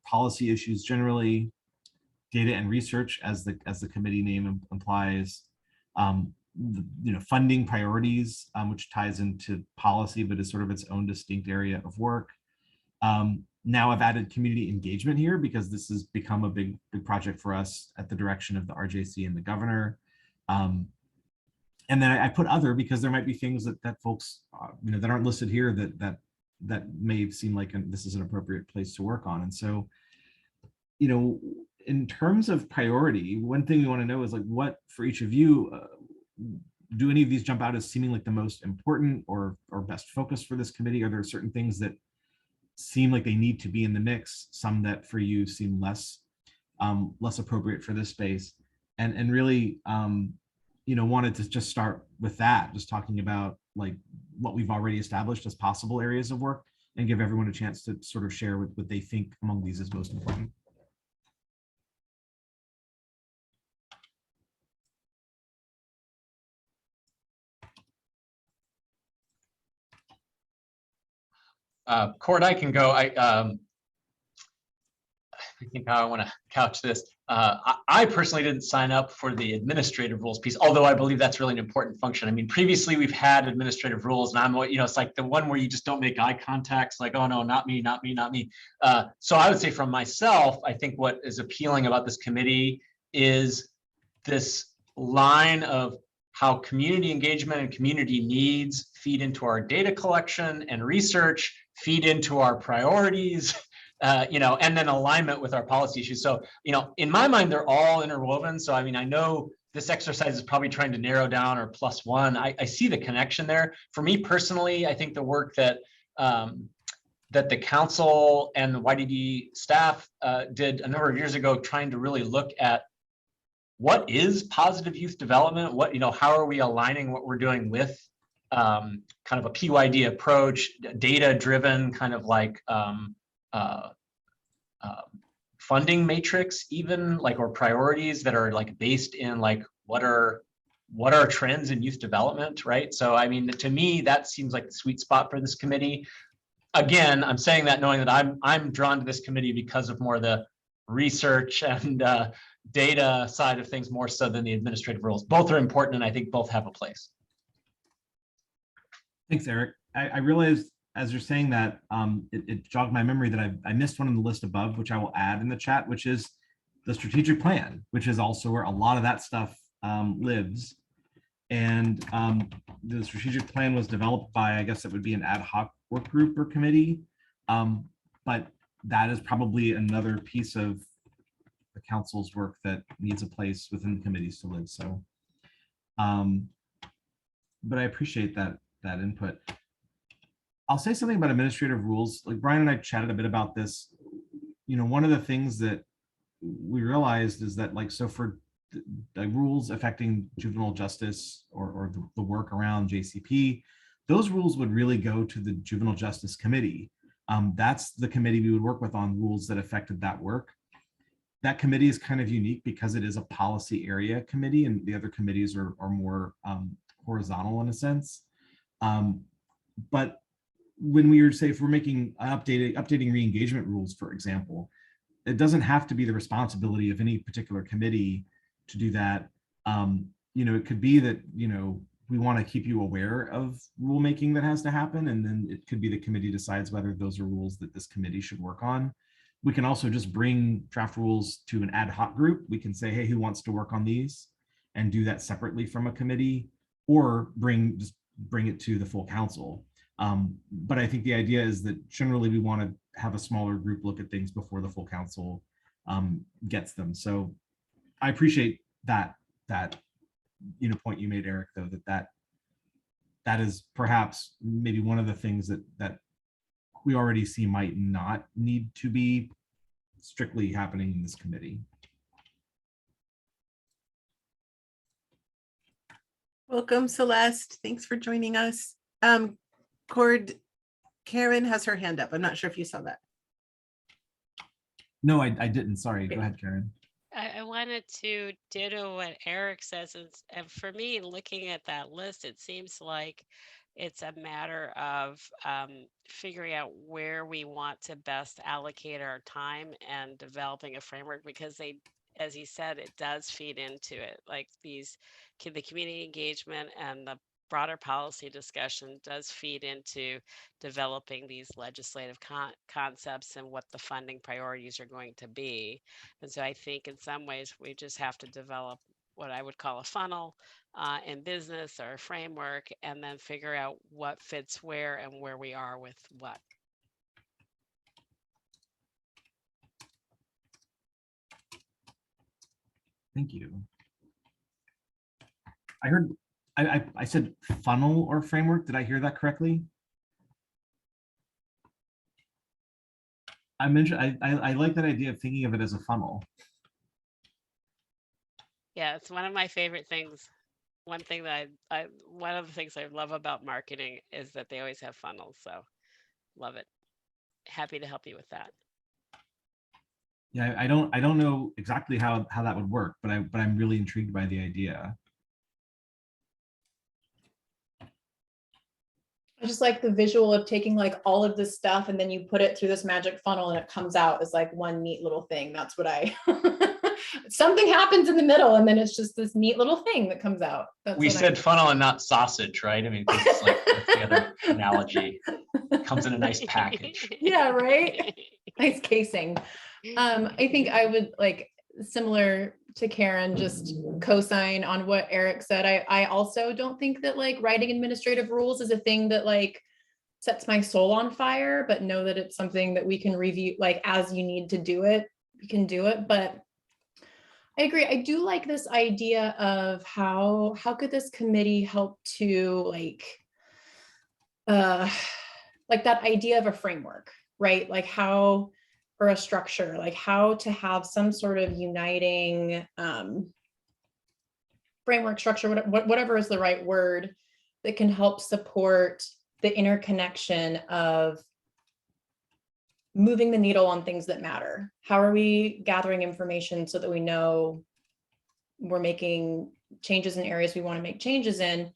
policy issues generally, data and research, as the committee name implies, you know, funding priorities, which ties into policy, but is sort of its own distinct area of work. Now I've added community engagement here because this has become a big project for us at the direction of the RJC and the governor. And then I put other because there might be things that folks, you know, that aren't listed here that may seem like this is an appropriate place to work on. And so, you know, in terms of priority, one thing we want to know is like, what for each of you, do any of these jump out as seeming like the most important or best focus for this committee? Are there certain things that seem like they need to be in the mix, some that for you seem less appropriate for this space? And really, you know, wanted to just start with that, just talking about like what we've already established as possible areas of work, and give everyone a chance to sort of share what they think among these is most important. Cord, I can go. think how I want to couch this. I personally didn't sign up for the administrative rules piece, although I believe that's really an important function. I mean, previously we've had administrative rules, and it's like the one where you just don't make eye contact. It's like, oh no, not me, not me, not me. So I would say from myself, I think what is appealing about this committee is this line of how community engagement and community needs feed into our data collection and research, feed into our priorities, and then alignment with our policy issues. So, in my mind, they're all interwoven. So, I mean, I know this exercise is probably trying to narrow down or plus one. I see the connection there. For me personally, I think the work that that the council and the YDD staff did a number of years ago, trying to really look at what is positive youth development, how are we aligning what we're doing with kind of a PYD approach, data driven kind of like funding matrix, even like, or priorities that are like based in like what are trends in youth development, right? So I mean, to me, that seems like the sweet spot for this committee. Again, I'm saying that knowing that I'm drawn to this committee because of more the research and data side of things more so than the administrative rules. Both are important, and I think both have a place. Thanks, Eric. I realized as you're saying that, it jogged my memory that I missed one on the list above, which I will add in the chat, which is the strategic plan, which is also where a lot of that stuff lives. And the strategic plan was developed by, I guess it would be an ad hoc work group or committee. But that is probably another piece of the council's work that needs a place within the committees to live. So, but I appreciate that input. I'll say something about administrative rules. Like Brian and I chatted a bit about this. One of the things that we realized is that, like, so for the rules affecting juvenile justice or the work around JCP, those rules would really go to the Juvenile Justice Committee. That's the committee we would work with on rules that affected that work. That committee is kind of unique because it is a policy area committee, and the other committees are more horizontal in a sense. But when we were, say, if we're making updating re-engagement rules, for example, it doesn't have to be the responsibility of any particular committee to do that. It could be that, we want to keep you aware of rulemaking that has to happen, and then it could be the committee decides whether those are rules that this committee should work on. We can also just bring draft rules to an ad hoc group. We can say, hey, who wants to work on these, and do that separately from a committee, or just bring it to the full council. But I think the idea is that generally we want to have a smaller group look at things before the full council gets them. So I appreciate that point you made, Eric, though, that is perhaps maybe one of the things that we already see might not need to be strictly happening in this committee. Welcome, Celeste. Thanks for joining us. Karen has her hand up. I'm not sure if you saw that. No, I didn't. Sorry. Go ahead, Karen. I wanted to ditto what Eric says. And for me, looking at that list, it seems like it's a matter of figuring out where we want to best allocate our time and developing a framework, because as he said, it does feed into it. Like the community engagement and the broader policy discussion does feed into developing these legislative concepts and what the funding priorities are going to be. And so I think in some ways we just have to develop what I would call a funnel in business, or a framework, and then figure out what fits where and where we are with what. Thank you. I heard, I said funnel or framework. Did I hear that correctly? I mentioned, I like that idea of thinking of it as a funnel. Yeah, it's one of my favorite things. One thing that one of the things I love about marketing is that they always have funnels. So love it. Happy to help you with that. Yeah, I don't know exactly how that would work, but I'm really intrigued by the idea. I just like the visual of taking like all of this stuff and then you put it through this magic funnel and it comes out as like one neat little thing. That's what I, something happens in the middle and then it's just this neat little thing that comes out. That's We what I- said funnel and not sausage, right? I mean, 'cause it's like that's the other analogy. It comes in a nice package. Yeah, right? Nice casing. I think I would like, similar to Karen, just co-sign on what Eric said. I also don't think that like writing administrative rules is a thing that like sets my soul on fire, but know that it's something that we can review, like as you need to do it, we can do it. But I agree. I do like this idea of how could this committee help to like that idea of a framework, right? Like how, or a structure, like how to have some sort of uniting framework, structure, whatever is the right word, that can help support the interconnection of moving the needle on things that matter. How are we gathering information so that we know we're making changes in areas we want to make changes in?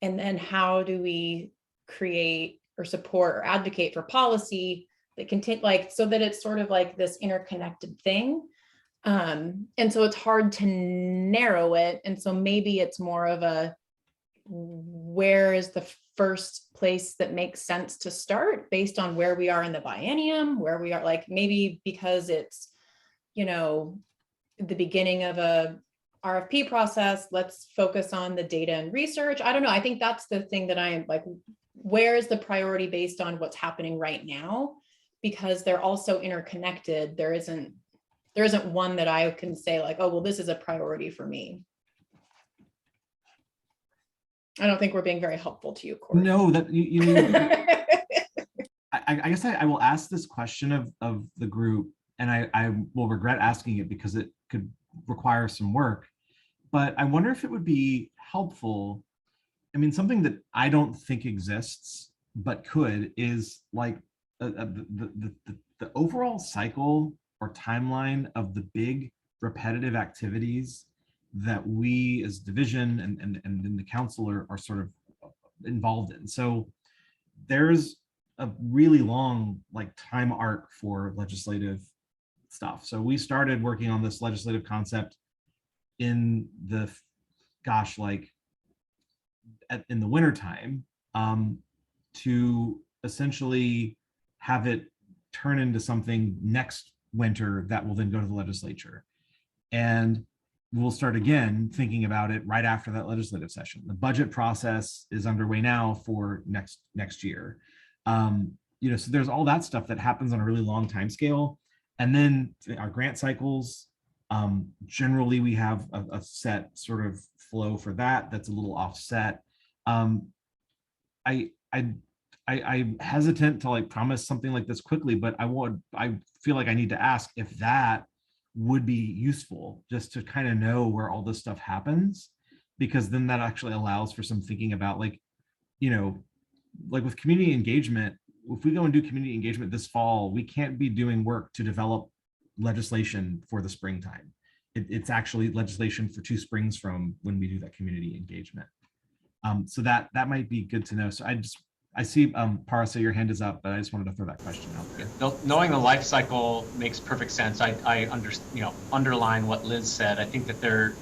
And then how do we create or support or advocate for policy that can take like, so that it's sort of like this interconnected thing. And so it's hard to narrow it. And so maybe it's more of a, where is the first place that makes sense to start based on where we are in the biennium, where we are, like maybe because it's, you know, the beginning of a RFP process, let's focus on the data and research. I don't know. I think that's the thing that I am like, where is the priority based on what's happening right now? Because they're also interconnected. There isn't one that I can say like, oh, well, this is a priority for me. I don't think we're being very helpful to you, Corey. No, that I guess I will ask this question of the group, and I will regret asking it because it could require some work. But I wonder if it would be helpful. I mean, something that I don't think exists, but could, is like the overall cycle or timeline of the big repetitive activities that we as division and in the council are sort of involved in. So there's a really long like time arc for legislative stuff. So we started working on this legislative concept in the, gosh, like in the winter time, to essentially have it turn into something next winter that will then go to the legislature. And we'll start again thinking about it right after that legislative session. The budget process is underway now for next year. You know, so there's all that stuff that happens on a really long time scale. And then our grant cycles, generally we have a set sort of flow for that that's a little offset. I'm hesitant to like promise something like this quickly, but I feel like I need to ask if that would be useful, just to kind of know where all this stuff happens, because then that actually allows for some thinking about like, you know, like with community engagement, if we go and do community engagement this fall, we can't be doing work to develop legislation for the springtime. It's actually legislation for 2 springs from when we do that community engagement. So that might be good to know. So I see Parasa, your hand is up, but I just wanted to throw that question out there. Knowing the life cycle makes perfect sense. I underline what Liz said. I think that there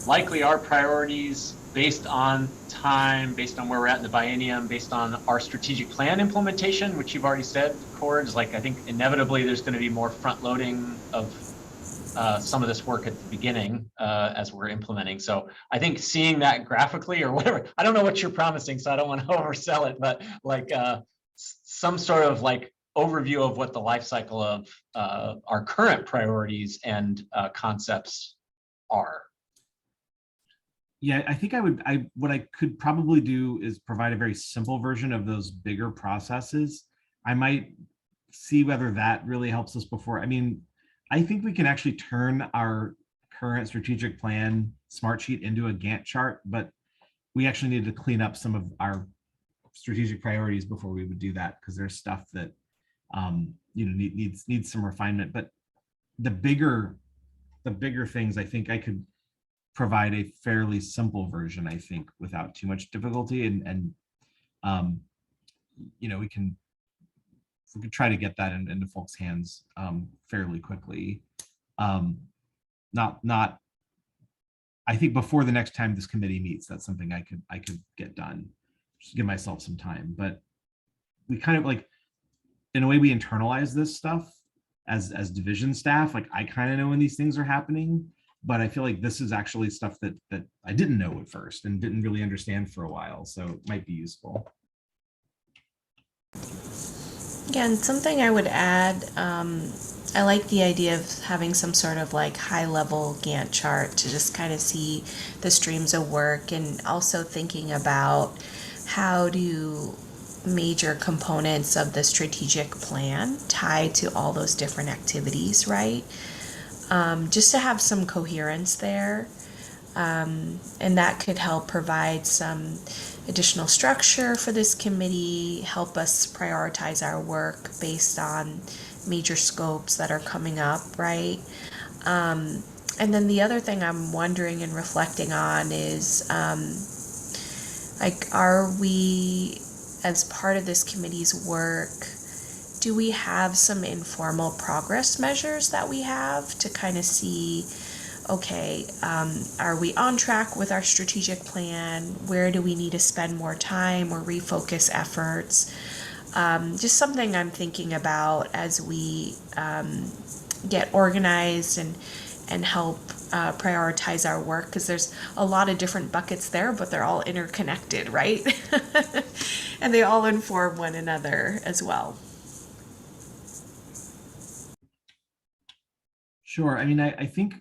likely are priorities based on time, based on where we're at in the biennium, based on our strategic plan implementation, which you've already said, Cords. Like I think inevitably there's going to be more front loading of some of this work at the beginning as we're implementing. So I think seeing that graphically or whatever, I don't know what you're promising, so I don't want to oversell it, but like some sort of like overview of what the life cycle of our current priorities and concepts are. Yeah, I think what I could probably do is provide a very simple version of those bigger processes. I might see whether that really helps us before. I mean, I think we can actually turn our current strategic plan smart sheet into a Gantt chart, but we actually need to clean up some of our strategic priorities before we would do that, because there's stuff that you know needs some refinement. But the bigger things, I think I could provide a fairly simple version, I think, without too much difficulty. And you know, we could try to get that into folks' hands fairly quickly. Not I think before the next time this committee meets, that's something I could get done. Just give myself some time. But we kind of like, in a way, we internalize this stuff as division staff. Like, I kind of know when these things are happening, but I feel like this is actually stuff that I didn't know at first and didn't really understand for a while. So it might be useful. Again, something I would add, I like the idea of having some sort of like high level Gantt chart to just kind of see the streams of work, and also thinking about how do major components of the strategic plan tie to all those different activities, right? Just to have some coherence there. And that could help provide some additional structure for this committee, help us prioritize our work based on major scopes that are coming up, right? And then the other thing I'm wondering and reflecting on is, like, are we, as part of this committee's work, do we have some informal progress measures that we have to kind of see, okay, are we on track with our strategic plan? Where do we need to spend more time or refocus efforts? Just something I'm thinking about as we get organized and help prioritize our work, because there's a lot of different buckets there, but they're all interconnected, right? And they all inform one another as well. Sure. I mean, I think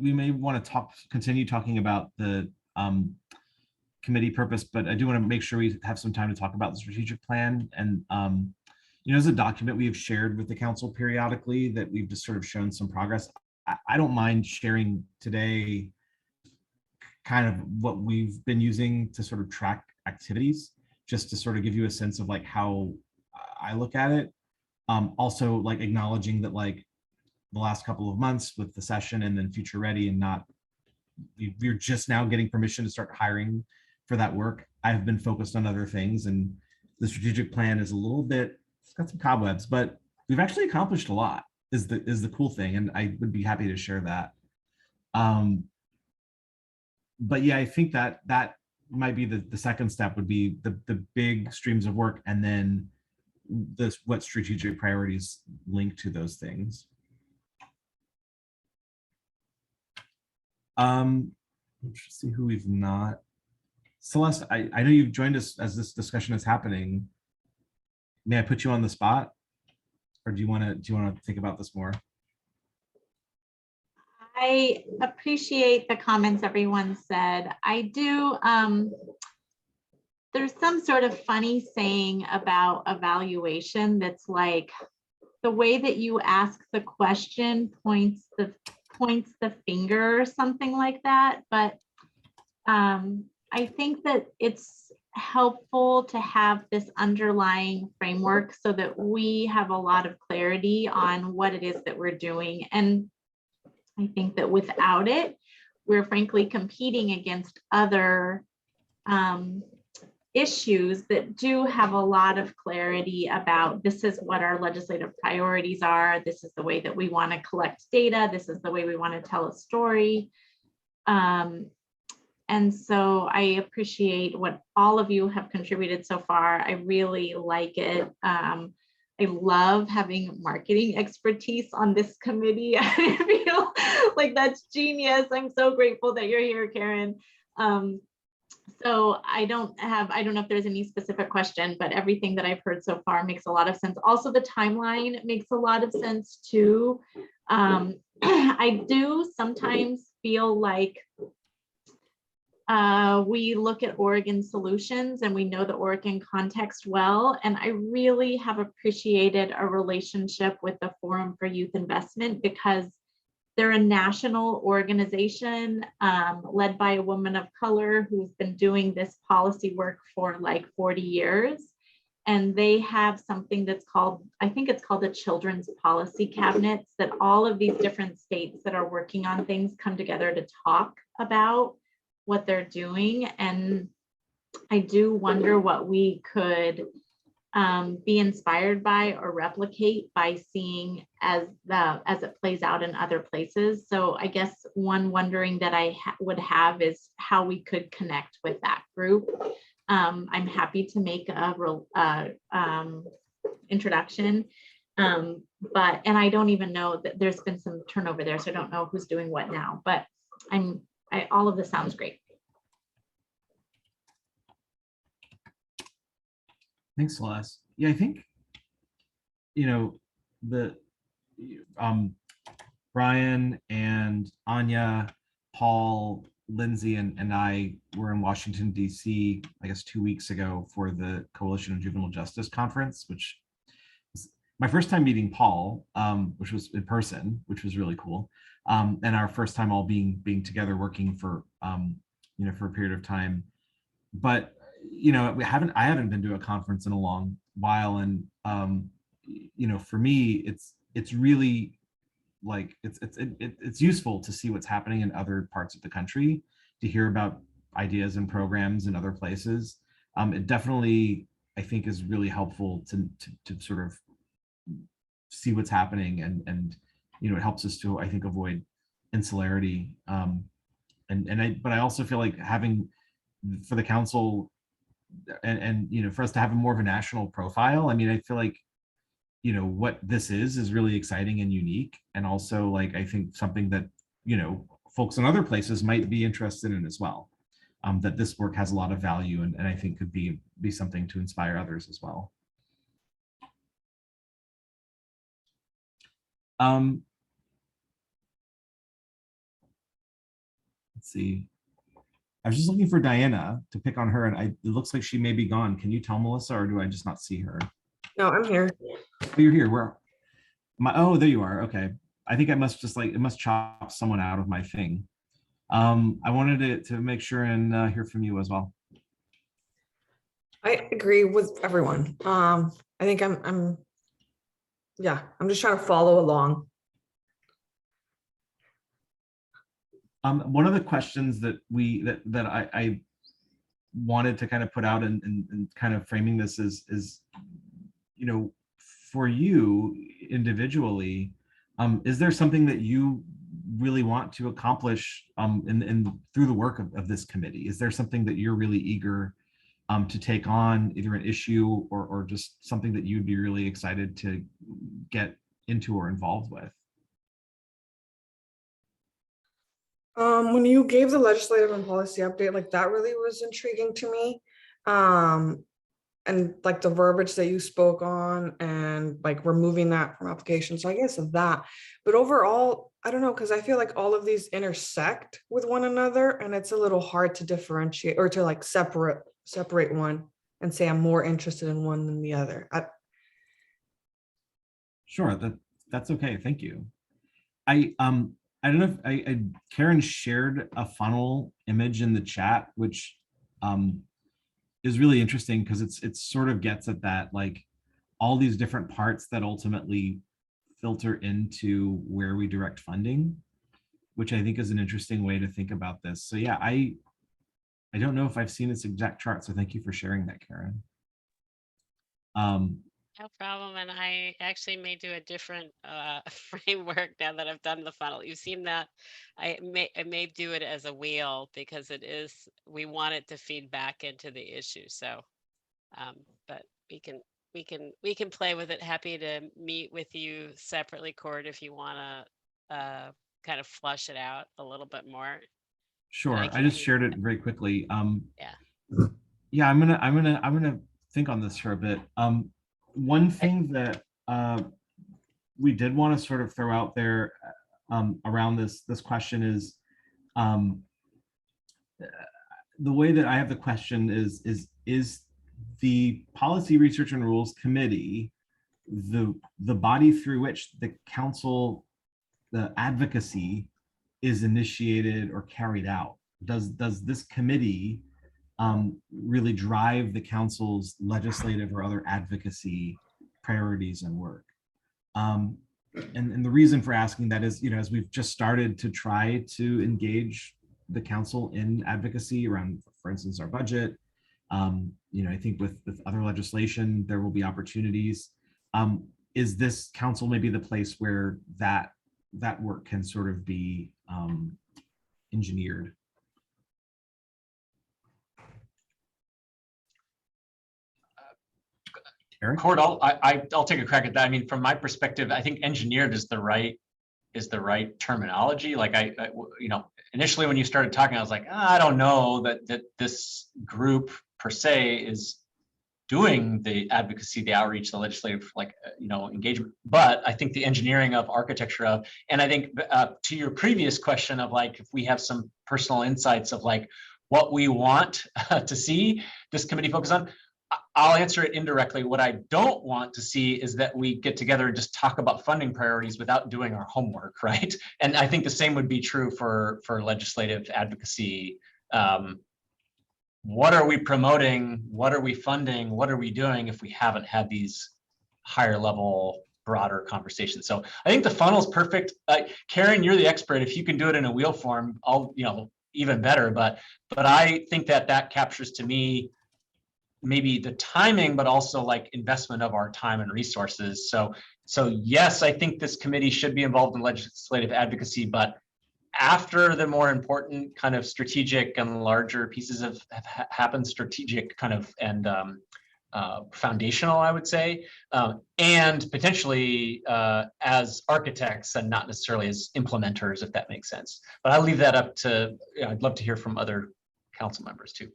we may want to continue talking about the committee purpose, but I do want to make sure we have some time to talk about the strategic plan. And you know, as a document we have shared with the council periodically that we've just sort of shown some progress. I don't mind sharing today kind of what we've been using to sort of track activities, just to sort of give you a sense of like how I look at it. Also, like, acknowledging that, like, the last couple of months with the session and then Future Ready, and we're just now getting permission to start hiring for that work. I've been focused on other things, and the strategic plan is a little bit, it's got some cobwebs, but we've actually accomplished a lot, is the cool thing. And I would be happy to share that. But yeah, I think that might be the second step, would be the big streams of work, and then what strategic priorities link to those things. Let's see who we've not. Celeste, I know you've joined us as this discussion is happening. May I put you on the spot, or do you want to think about this more? I appreciate the comments everyone said. I do. There's some sort of funny saying about evaluation that's like, the way that you ask the question points the finger or something like that. But I think that it's helpful to have this underlying framework so that we have a lot of clarity on what it is that we're doing. And I think that without it, we're frankly competing against other issues that do have a lot of clarity about, this is what our legislative priorities are, this is the way that we want to collect data, this is the way we want to tell a story. And so I appreciate what all of you have contributed so far. I really like it. I love having marketing expertise on this committee. I feel like that's genius. I'm so grateful that you're here, Karen. So I don't know if there's any specific question, but everything that I've heard so far makes a lot of sense. Also, the timeline makes a lot of sense too. I do sometimes feel like we look at Oregon solutions and we know the Oregon context well. And I really have appreciated a relationship with the Forum for Youth Investment, because they're a national organization led by a woman of color who's been doing this policy work for like 40 years. And they have something that's called, I think it's called the Children's Policy Cabinets, that all of these different states that are working on things come together to talk about what they're doing. And I do wonder what we could be inspired by or replicate by seeing as it plays out in other places. So I guess one wondering that I would have is how we could connect with that group. I'm happy to make a introduction, and I don't even know that there's been some turnover there, so I don't know who's doing what now. But all of this sounds great. Thanks, Celeste. Yeah, I think, you know, Brian and Anya, Paul, Lindsay, and I were in Washington, D.C., I guess 2 weeks ago for the Coalition of Juvenile Justice Conference, which was my first time meeting Paul, which was in person, which was really cool. And our first time all being together working for, for a period of time. But I haven't been to a conference in a long while, and for me, it's really like it's useful to see what's happening in other parts of the country, to hear about ideas and programs in other places. It definitely, I think, is really helpful to sort of see what's happening, and it helps us to, I think, avoid insularity. But I also feel like having, for the council, and for us to have more of a national profile, I mean, I feel like what this is really exciting and unique, and also, like, I think something that folks in other places might be interested in as well. That this work has a lot of value, and I think could be something to inspire others as well. Let's see. I was just looking for Diana to pick on her, and it looks like she may be gone. Can you tell Melissa, or do I just not see her? No, I'm here. Oh, you're here. Where? Oh, there you are. Okay. I think I must it must chop someone out of my thing. I wanted to make sure and hear from you as well. I agree with everyone. I think I'm just trying to follow along. One of the questions that I wanted to kind of put out and kind of framing this is for you individually, is there something that you really want to accomplish through the work of this committee? Is there something that you're really eager to take on, either an issue or just something that you'd be really excited to get into or involved with? When you gave the legislative and policy update, like, that really was intriguing to me. And like the verbiage that you spoke on, and like removing that from application. So I guess of that, but overall, I don't know, because I feel like all of these intersect with one another, and it's a little hard to differentiate or to like separate one and say I'm more interested in one than the other. Sure, that's okay. Thank you. I don't know if Karen shared a funnel image in the chat, which is really interesting because it sort of gets at that, like, all these different parts that ultimately filter into where we direct funding, which I think is an interesting way to think about this. So yeah, I don't know if I've seen this exact chart, so thank you for sharing that, Karen. No problem. And I actually may do a different framework now that I've done the funnel. You've seen that. I may do it as a wheel, because we want it to feed back into the issue. So, but we can play with it. Happy to meet with you separately, Cord, if you want to kind of flush it out a little bit more. Sure. I just shared it very quickly. Yeah, I'm gonna think on this for a bit. One thing that we did want to sort of throw out there around this question is, the way that I have the question is the Policy Research and Rules Committee the body through which the council, the advocacy, is initiated or carried out? Does this committee really drive the council's legislative or other advocacy priorities and work? And the reason for asking that is, as we've just started to try to engage the council in advocacy around, for instance, our budget, I think with other legislation, there will be opportunities. Is this council maybe the place where that work can sort of be engineered? Eric? Cord, I'll take a crack at that. I mean, from my perspective, I think engineered is the right terminology. Like initially when you started talking, I was like, I don't know that this group per se is doing the advocacy, the outreach, the legislative, engagement. But I think the engineering of architecture of, and I think to your previous question of like, if we have some personal insights of like what we want to see this committee focus on, I'll answer it indirectly. What I don't want to see is that we get together and just talk about funding priorities without doing our homework, right? And I think the same would be true for legislative advocacy. What are we promoting? What are we funding? What are we doing if we haven't had these higher level, broader conversations? So I think the funnel is perfect. Karen, you're the expert. If you can do it in a wheel form, even better. But I think that captures to me maybe the timing, but also like investment of our time and resources. So yes, I think this committee should be involved in legislative advocacy, but after the more important kind of strategic and larger pieces have happened, strategic kind of and foundational, I would say, and potentially as architects and not necessarily as implementers, if that makes sense. But I'll leave that up to, I'd love to hear from other council members too.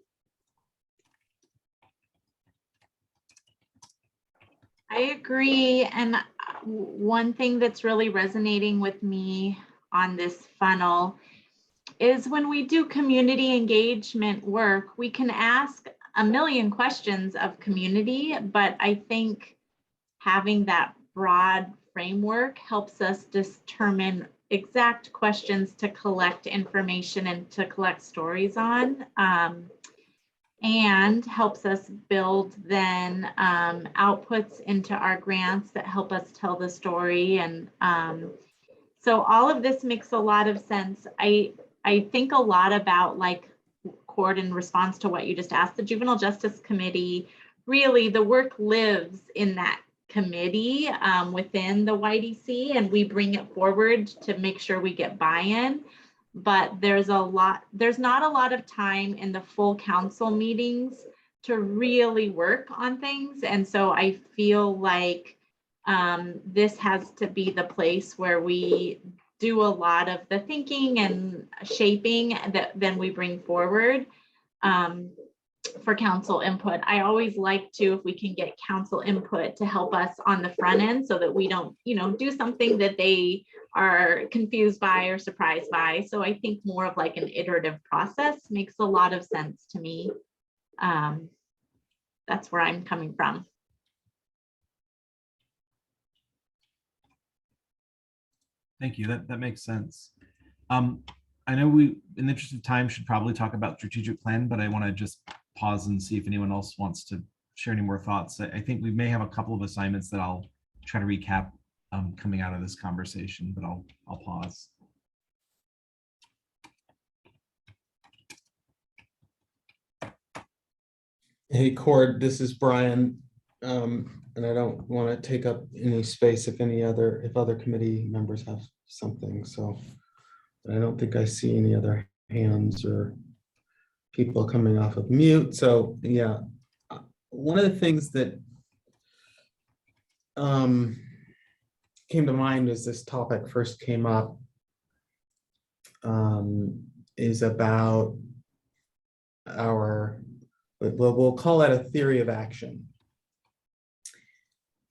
I agree. And one thing that's really resonating with me on this funnel is when we do community engagement work, we can ask a million questions of community, but I think having that broad framework helps us determine exact questions to collect information and to collect stories on. And helps us build then outputs into our grants that help us tell the story. And so all of this makes a lot of sense. I think a lot about, like, Cord, in response to what you just asked, the Juvenile Justice Committee, really the work lives in that committee within the YDC, and we bring it forward to make sure we get buy-in. But there's not a lot of time in the full council meetings to really work on things. And so I feel like this has to be the place where we do a lot of the thinking and shaping that then we bring forward for council input. I always like to, if we can get council input to help us on the front end so that we don't, do something that they are confused by or surprised by. So I think more of like an iterative process makes a lot of sense to me. That's where I'm coming from. Thank you. That makes sense. I know we, in the interest of time, should probably talk about strategic plan, but I want to just pause and see if anyone else wants to share any more thoughts. I think we may have a couple of assignments that I'll try to recap coming out of this conversation, but I'll pause. Hey, Cord, this is Brian, and I don't want to take up any space if other committee members have something. So I don't think I see any other hands or people coming off of mute. So yeah, one of the things that came to mind as this topic first came up is about we'll call it a theory of action.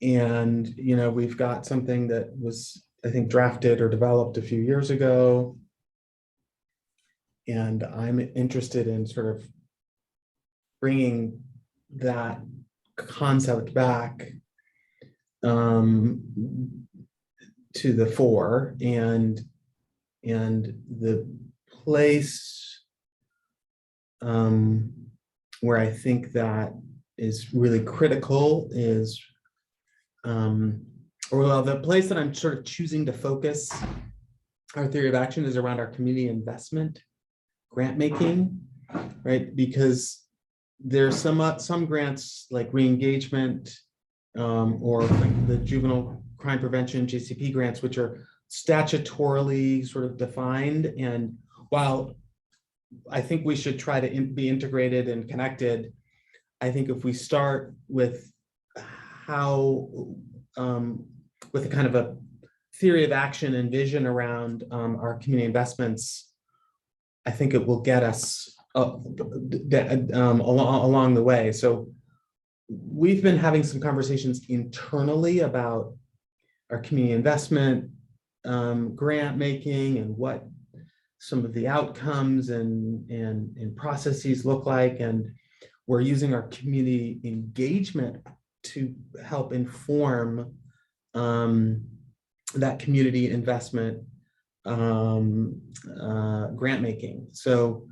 And, we've got something that was, I think, drafted or developed a few years ago. And I'm interested in sort of bringing that concept back to the fore, and the place where I think that is really critical is, the place that I'm sort of choosing to focus our theory of action is around our community investment grant making, right? Because there's some grants like re-engagement or like the juvenile crime prevention JCP grants, which are statutorily sort of defined. And while I think we should try to be integrated and connected, I think if we start with how, with a kind of a theory of action and vision around our community investments, I think it will get us along the way. So we've been having some conversations internally about our community investment, grant making, and what some of the outcomes and processes look like. And we're using our community engagement to help inform that community investment grant making. So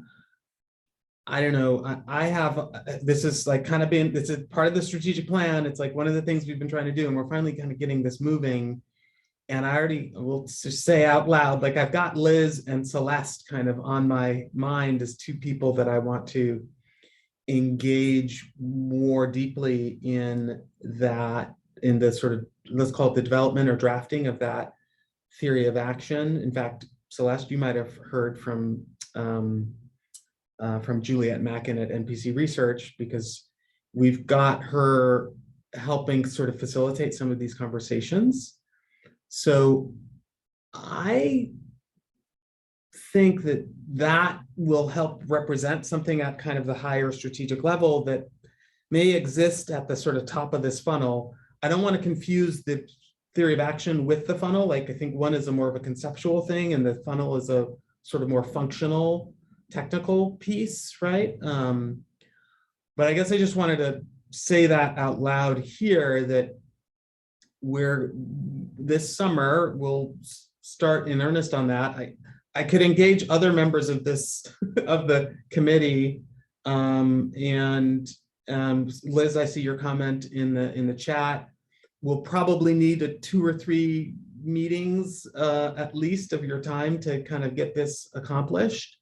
I don't know, I have, this is like kind of been, this is part of the strategic plan. It's like one of the things we've been trying to do, and we're finally kind of getting this moving. And I already will just say out loud, like I've got Liz and Celeste kind of on my mind as two people that I want to engage more deeply in that, in the sort of, let's call it the development or drafting of that theory of action. In fact, Celeste, you might have heard from Juliet Mackin at NPC Research, because we've got her helping sort of facilitate some of these conversations. So I think that that will help represent something at kind of the higher strategic level that may exist at the sort of top of this funnel. I don't want to confuse the theory of action with the funnel. Like I think one is a more of a conceptual thing and the funnel is a sort of more functional, technical piece, right? But I guess I just wanted to say that out loud here, that we're, this summer, we'll start in earnest on that. I could engage other members of this, of the committee. Liz, I see your comment in the chat. We'll probably need 2 or 3 meetings at least of your time to kind of get this accomplished.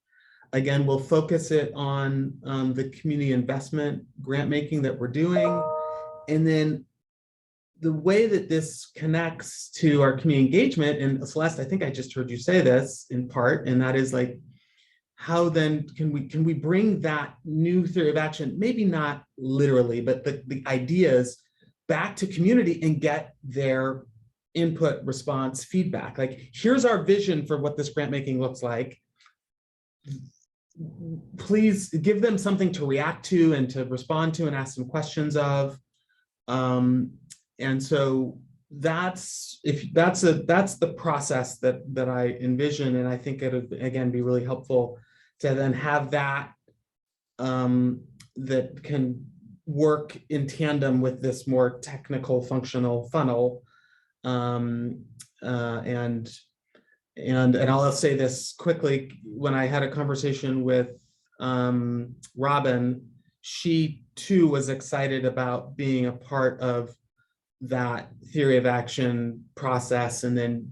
Again, we'll focus it on the community investment grant making that we're doing. And then the way that this connects to our community engagement, and Celeste, I think I just heard you say this in part, and that is like, how then can we bring that new theory of action, maybe not literally, but the ideas back to community and get their input, response, feedback. Like, here's our vision for what this grant making looks like. Please give them something to react to and to respond to and ask some questions of. And so that's the process that I envision, and I think it would again be really helpful to then have that that can work in tandem with this more technical functional funnel. And I'll say this quickly. When I had a conversation with Robin, she too was excited about being a part of that theory of action process, and then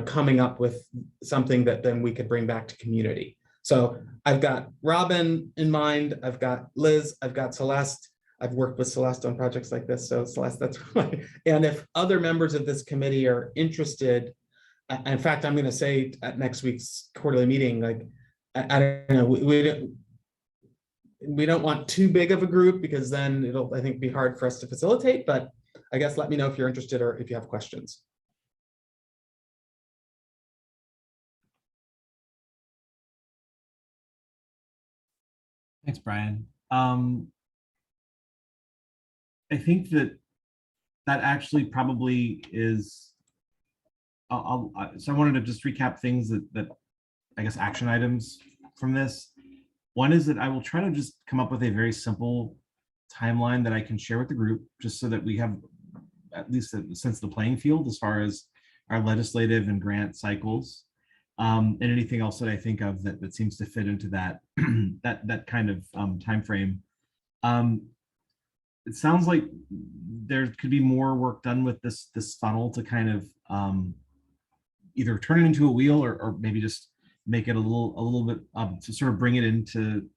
coming up with something that then we could bring back to community. So I've got Robin in mind, I've got Liz, I've got Celeste. I've worked with Celeste on projects like this, so Celeste, that's right. And if other members of this committee are interested, in fact, I'm going to say at next week's quarterly meeting, like, I don't know, we don't want too big of a group, because then it'll, I think, be hard for us to facilitate, but I guess let me know if you're interested or if you have questions. Thanks, Brian. I think that actually probably is, so I wanted to just recap things that I guess action items from this. One is that I will try to just come up with a very simple timeline that I can share with the group, just so that we have at least a sense of the playing field as far as our legislative and grant cycles, and anything else that I think of that seems to fit into that that kind of time frame. It sounds like there could be more work done with this funnel to kind of either turn it into a wheel, or maybe just make it a little bit to sort of bring it into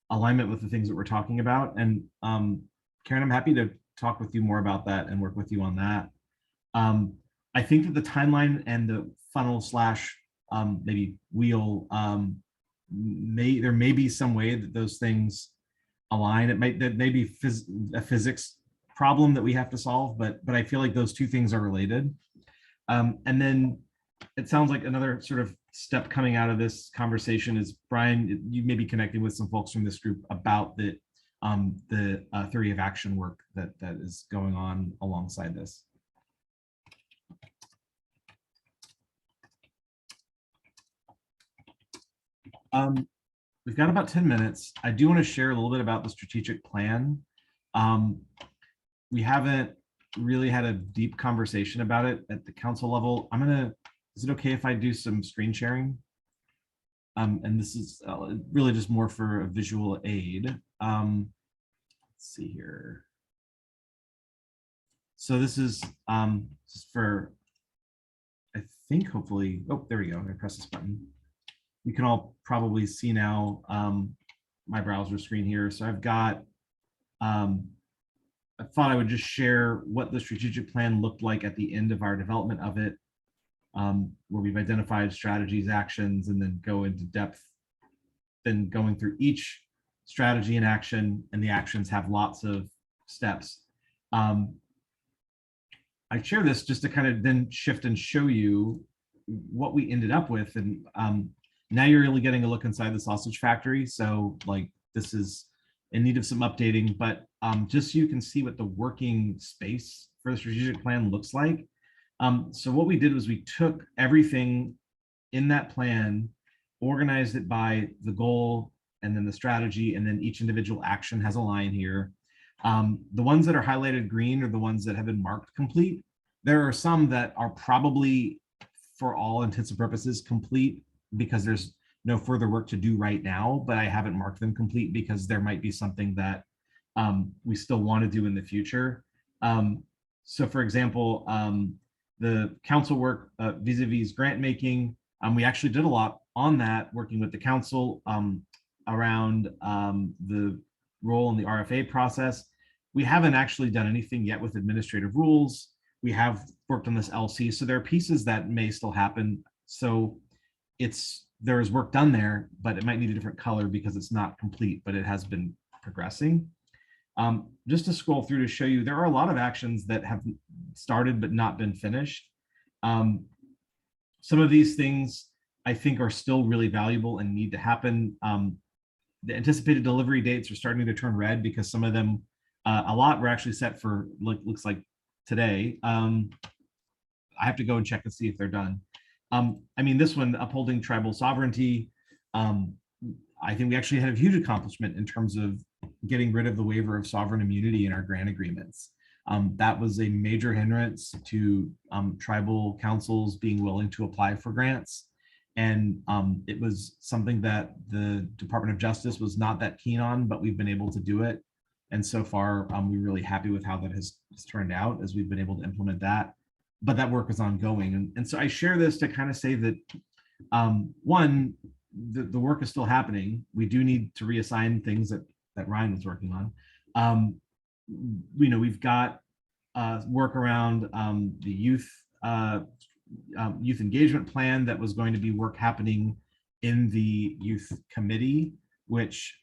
alignment with the things that we're talking about. And Karen, I'm happy to talk with you more about that and work with you on that. I think that the timeline and the funnel slash maybe wheel, there may be some way that those things align. That may be a physics problem that we have to solve, but I feel like those two things are related. And then it sounds like another sort of step coming out of this conversation is, Brian, you may be connecting with some folks from this group about the theory of action work that is going on alongside this. We've got about 10 minutes. I do want to share a little bit about the strategic plan. We haven't really had a deep conversation about it at the council level. Is it okay if I do some screen sharing? And this is really just more for a visual aid. Let's see here. So this is just for, I think hopefully, oh, there we go. I'm gonna press this button. You can all probably see now my browser screen here. So I've got, I thought I would just share what the strategic plan looked like at the end of our development of it, where we've identified strategies, actions, and then go into depth, then going through each strategy and action, and the actions have lots of steps. I share this just to kind of then shift and show you what we ended up with. And now you're really getting a look inside the sausage factory. So like this is in need of some updating, but just so you can see what the working space for the strategic plan looks like. So what we did was we took everything in that plan, organized it by the goal and then the strategy, and then each individual action has a line here. The ones that are highlighted green are the ones that have been marked complete. There are some that are probably, for all intents and purposes, complete because there's no further work to do right now, but I haven't marked them complete because there might be something that we still want to do in the future. So for example, the council work vis-a-vis grant making, we actually did a lot on that, working with the council around the role in the RFA process. We haven't actually done anything yet with administrative rules. We have worked on this LC, so there are pieces that may still happen. So there is work done there, but it might need a different color because it's not complete, but it has been progressing. Just to scroll through to show you, there are a lot of actions that have started but not been finished. Some of these things I think are still really valuable and need to happen. The anticipated delivery dates are starting to turn red because some of them, a lot were actually set for, looks like today. I have to go and check and see if they're done. I mean, this one, upholding tribal sovereignty, I think we actually had a huge accomplishment in terms of getting rid of the waiver of sovereign immunity in our grant agreements. That was a major hindrance to tribal councils being willing to apply for grants. And it was something that the Department of Justice was not that keen on, but we've been able to do it. And so far, we're really happy with how that has turned out as we've been able to implement that. But that work is ongoing. And so I share this to kind of say that, one, the work is still happening. We do need to reassign things that Ryan was working on. We've got work around the youth engagement plan that was going to be work happening in the youth committee, which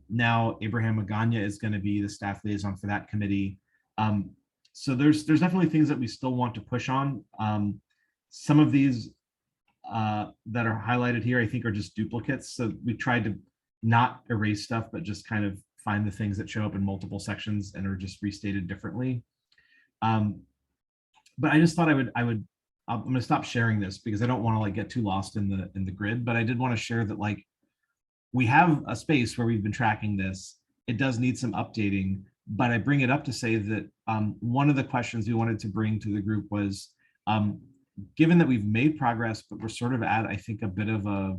now Abraham Magana is going to be the staff liaison for that committee. So there's definitely things that we still want to push on. Some of these that are highlighted here, I think, are just duplicates. So we tried to not erase stuff, but just kind of find the things that show up in multiple sections and are just restated differently. But I just thought I'm going to stop sharing this because I don't want to get too lost in the grid. But I did want to share that we have a space where we've been tracking this. It does need some updating, but I bring it up to say that one of the questions we wanted to bring to the group was, given that we've made progress, but we're sort of at, I think, a bit of a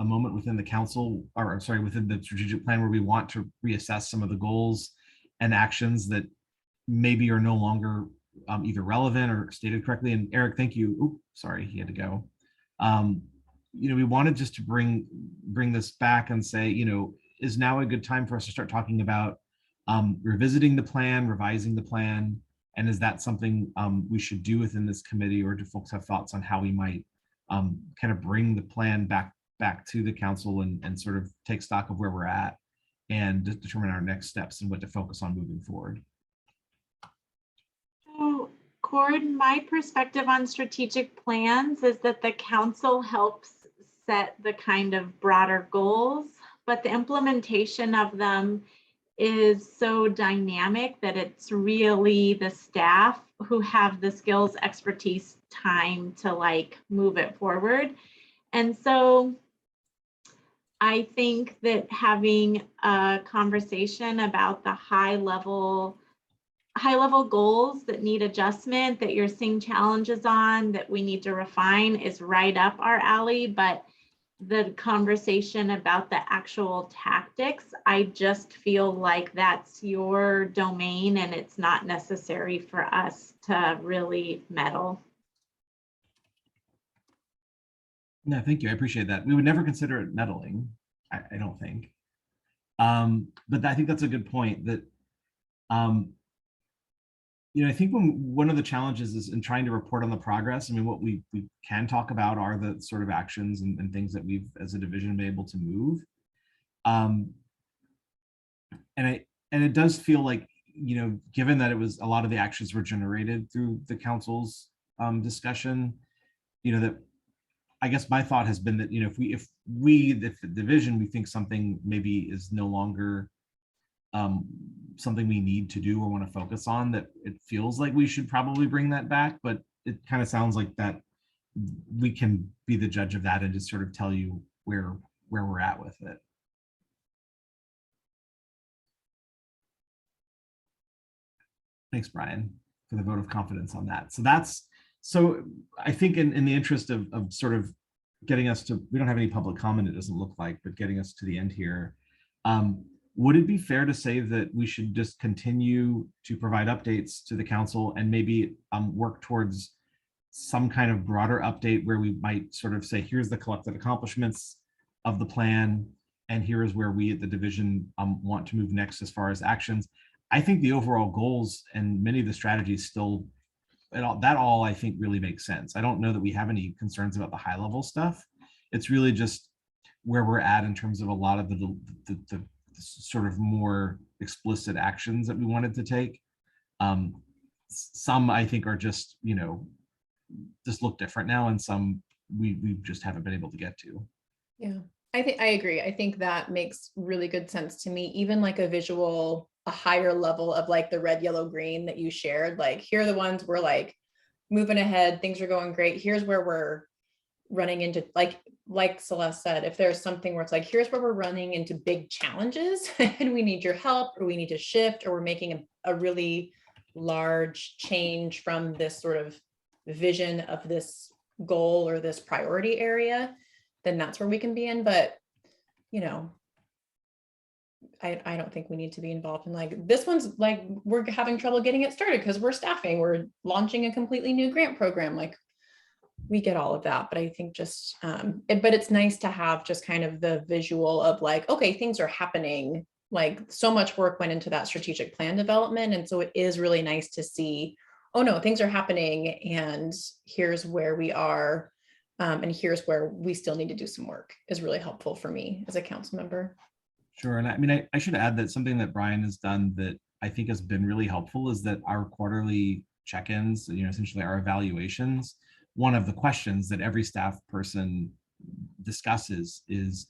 moment within the council, or sorry, within the strategic plan where we want to reassess some of the goals and actions that maybe are no longer either relevant or stated correctly. And Eric, thank you. Oops, sorry, he had to go. We wanted just to bring this back and say, is now a good time for us to start talking about revisiting the plan, revising the plan? And is that something we should do within this committee, or do folks have thoughts on how we might kind of bring the plan back to the council and sort of take stock of where we're at and determine our next steps and what to focus on moving forward? So, Cord, my perspective on strategic plans is that the council helps set the kind of broader goals, but the implementation of them is so dynamic that it's really the staff who have the skills, expertise, time to like move it forward. And so I think that having a conversation about the high level goals that need adjustment, that you're seeing challenges on, that we need to refine, is right up our alley. But the conversation about the actual tactics, I just feel like that's your domain and it's not necessary for us to really meddle. No, thank you. I appreciate that. We would never consider it meddling, I don't think. But I think that's a good point that, you know, I think one of the challenges is in trying to report on the progress. I mean, what we can talk about are the sort of actions and things that we've, as a division, been able to move. And it does feel like, you know, given that it was a lot of the actions were generated through the council's discussion, you know, that I guess my thought has been that, you know, if the division, we think something maybe is no longer something we need to do or want to focus on, that it feels like we should probably bring that back. But it kind of sounds like that we can be the judge of that and just sort of tell you where we're at with it. Thanks, Brian, for the vote of confidence on that. So I think in the interest of sort of getting us to, we don't have any public comment, it doesn't look like, but getting us to the end here. Would it be fair to say that we should just continue to provide updates to the council and maybe work towards some kind of broader update where we might sort of say, here's the collected accomplishments of the plan, and here is where we at the division want to move next as far as actions? I think the overall goals and many of the strategies still, that all I think really makes sense. I don't know that we have any concerns about the high level stuff. It's really just where we're at in terms of a lot of the sort of more explicit actions that we wanted to take. Some I think are just, you know, just look different now, and some we just haven't been able to get to. Yeah, I agree. I think that makes really good sense to me. Even like a visual, a higher level of like the red, yellow, green that you shared, like here are the ones we're like moving ahead, things are going great. Here's where we're running into, like Celeste said, if there's something where it's like, here's where we're running into big challenges and we need your help, or we need to shift, or we're making a really large change from this sort of vision of this goal or this priority area, then that's where we can be in. But, you know, I don't think we need to be involved in like, this one's like, we're having trouble getting it started because we're staffing, we're launching a completely new grant program. Like, we get all of that, but I think just, but it's nice to have just kind of the visual of like, okay, things are happening. Like so much work went into that strategic plan development. And so it is really nice to see, oh no, things are happening and here's where we are. And here's where we still need to do some work, is really helpful for me as a council member. Sure. And I mean, I should add that something that Brian has done that I think has been really helpful is that our quarterly check-ins, you know, essentially our evaluations, one of the questions that every staff person discusses is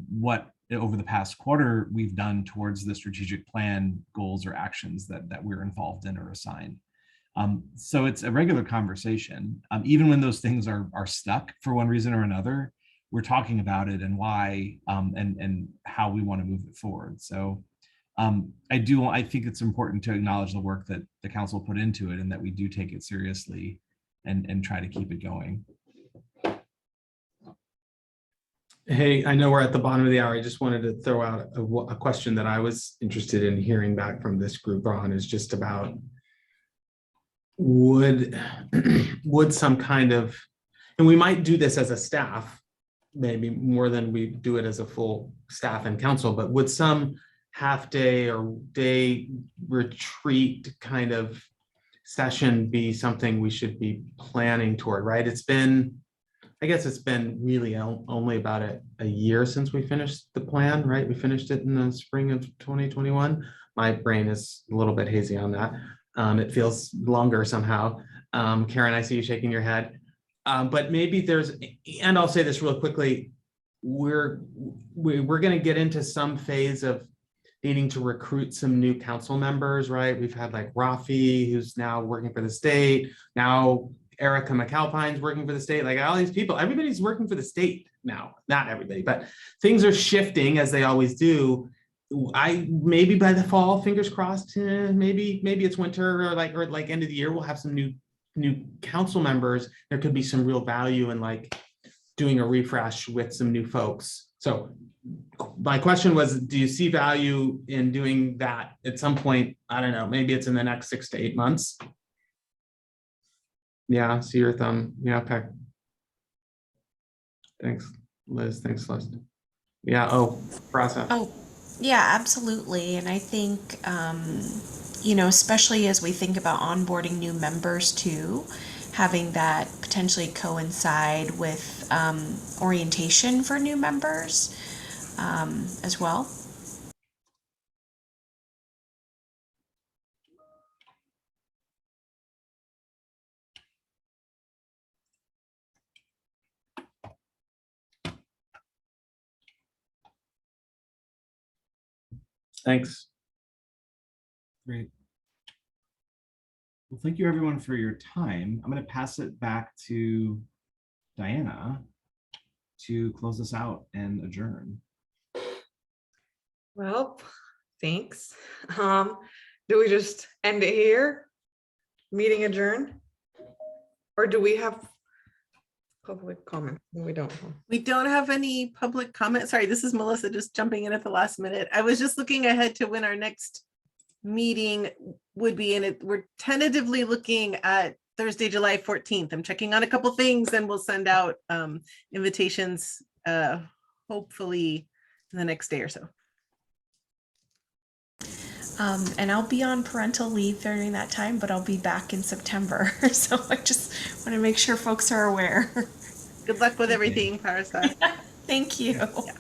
what over the past quarter we've done towards the strategic plan goals or actions that we're involved in or assigned. So it's a regular conversation. Even when those things are stuck for one reason or another, we're talking about it and why and how we want to move it forward. So I think it's important to acknowledge the work that the council put into it and that we do take it seriously and try to keep it going. Hey, I know we're at the bottom of the hour. I just wanted to throw out a question that I was interested in hearing back from this group on, is just about would some kind of, and we might do this as a staff, maybe more than we do it as a full staff and council, but would some half day or day retreat kind of session be something we should be planning toward, right? I guess it's been really only about a year since we finished the plan, right? We finished it in the spring of 2021. My brain is a little bit hazy on that. It feels longer somehow. Karen, I see you shaking your head. But maybe and I'll say this real quickly, we're going to get into some phase of needing to recruit some new council members, right? We've had like Rafi, who's now working for the state. Now Erica McAlpine's working for the state. Like all these people, everybody's working for the state now. Not everybody, but things are shifting as they always do. Maybe by the fall, fingers crossed, maybe it's winter or like end of the year, we'll have some new council members. There could be some real value in like doing a refresh with some new folks. So my question was, do you see value in doing that at some point? I don't know, maybe it's in the next 6 to 8 months. Yeah, see your thumb. Yeah, okay. Thanks, Liz. Thanks, Celeste. Yeah, process. Oh, yeah, absolutely. And I think, you know, especially as we think about onboarding new members too, having that potentially coincide with orientation for new members as well. Thanks. Great. Well, thank you everyone for your time. I'm going to pass it back to Diana to close this out and adjourn. Well, thanks. Do we just end it here? Meeting adjourned? Or do we have public comment? No, we don't. We don't have any public comment. Sorry, this is Melissa just jumping in at the last minute. I was just looking ahead to when our next meeting would be, and we're tentatively looking at Thursday, July 14th. I'm checking on a couple things and we'll send out invitations hopefully in the next day or so. And I'll be on parental leave during that time, but I'll be back in September. So I just want to make sure folks are aware. Good luck with everything, Parasa. Thank you. Yeah.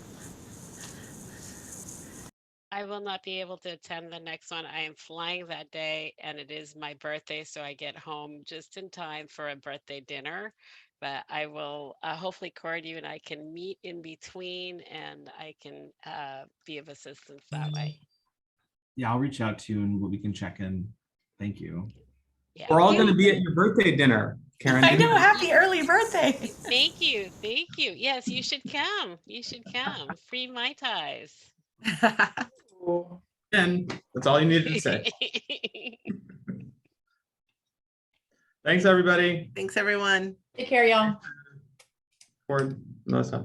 I will not be able to attend the next one. I am flying that day and it is my birthday, so I get home just in time for a birthday dinner. But I will hopefully, Cord, you and I can meet in between and I can be of assistance that way. Yeah, I'll reach out to you and we can check in. Thank you. Yeah. We're all going to be at your birthday dinner, Karen. I know. Happy early birthday. Thank you. Thank you. Yes, you should come. You should come. Free Mai Tais. And that's all you needed to say. Thanks, everybody. Thanks, everyone. Take care, y'all. Melissa.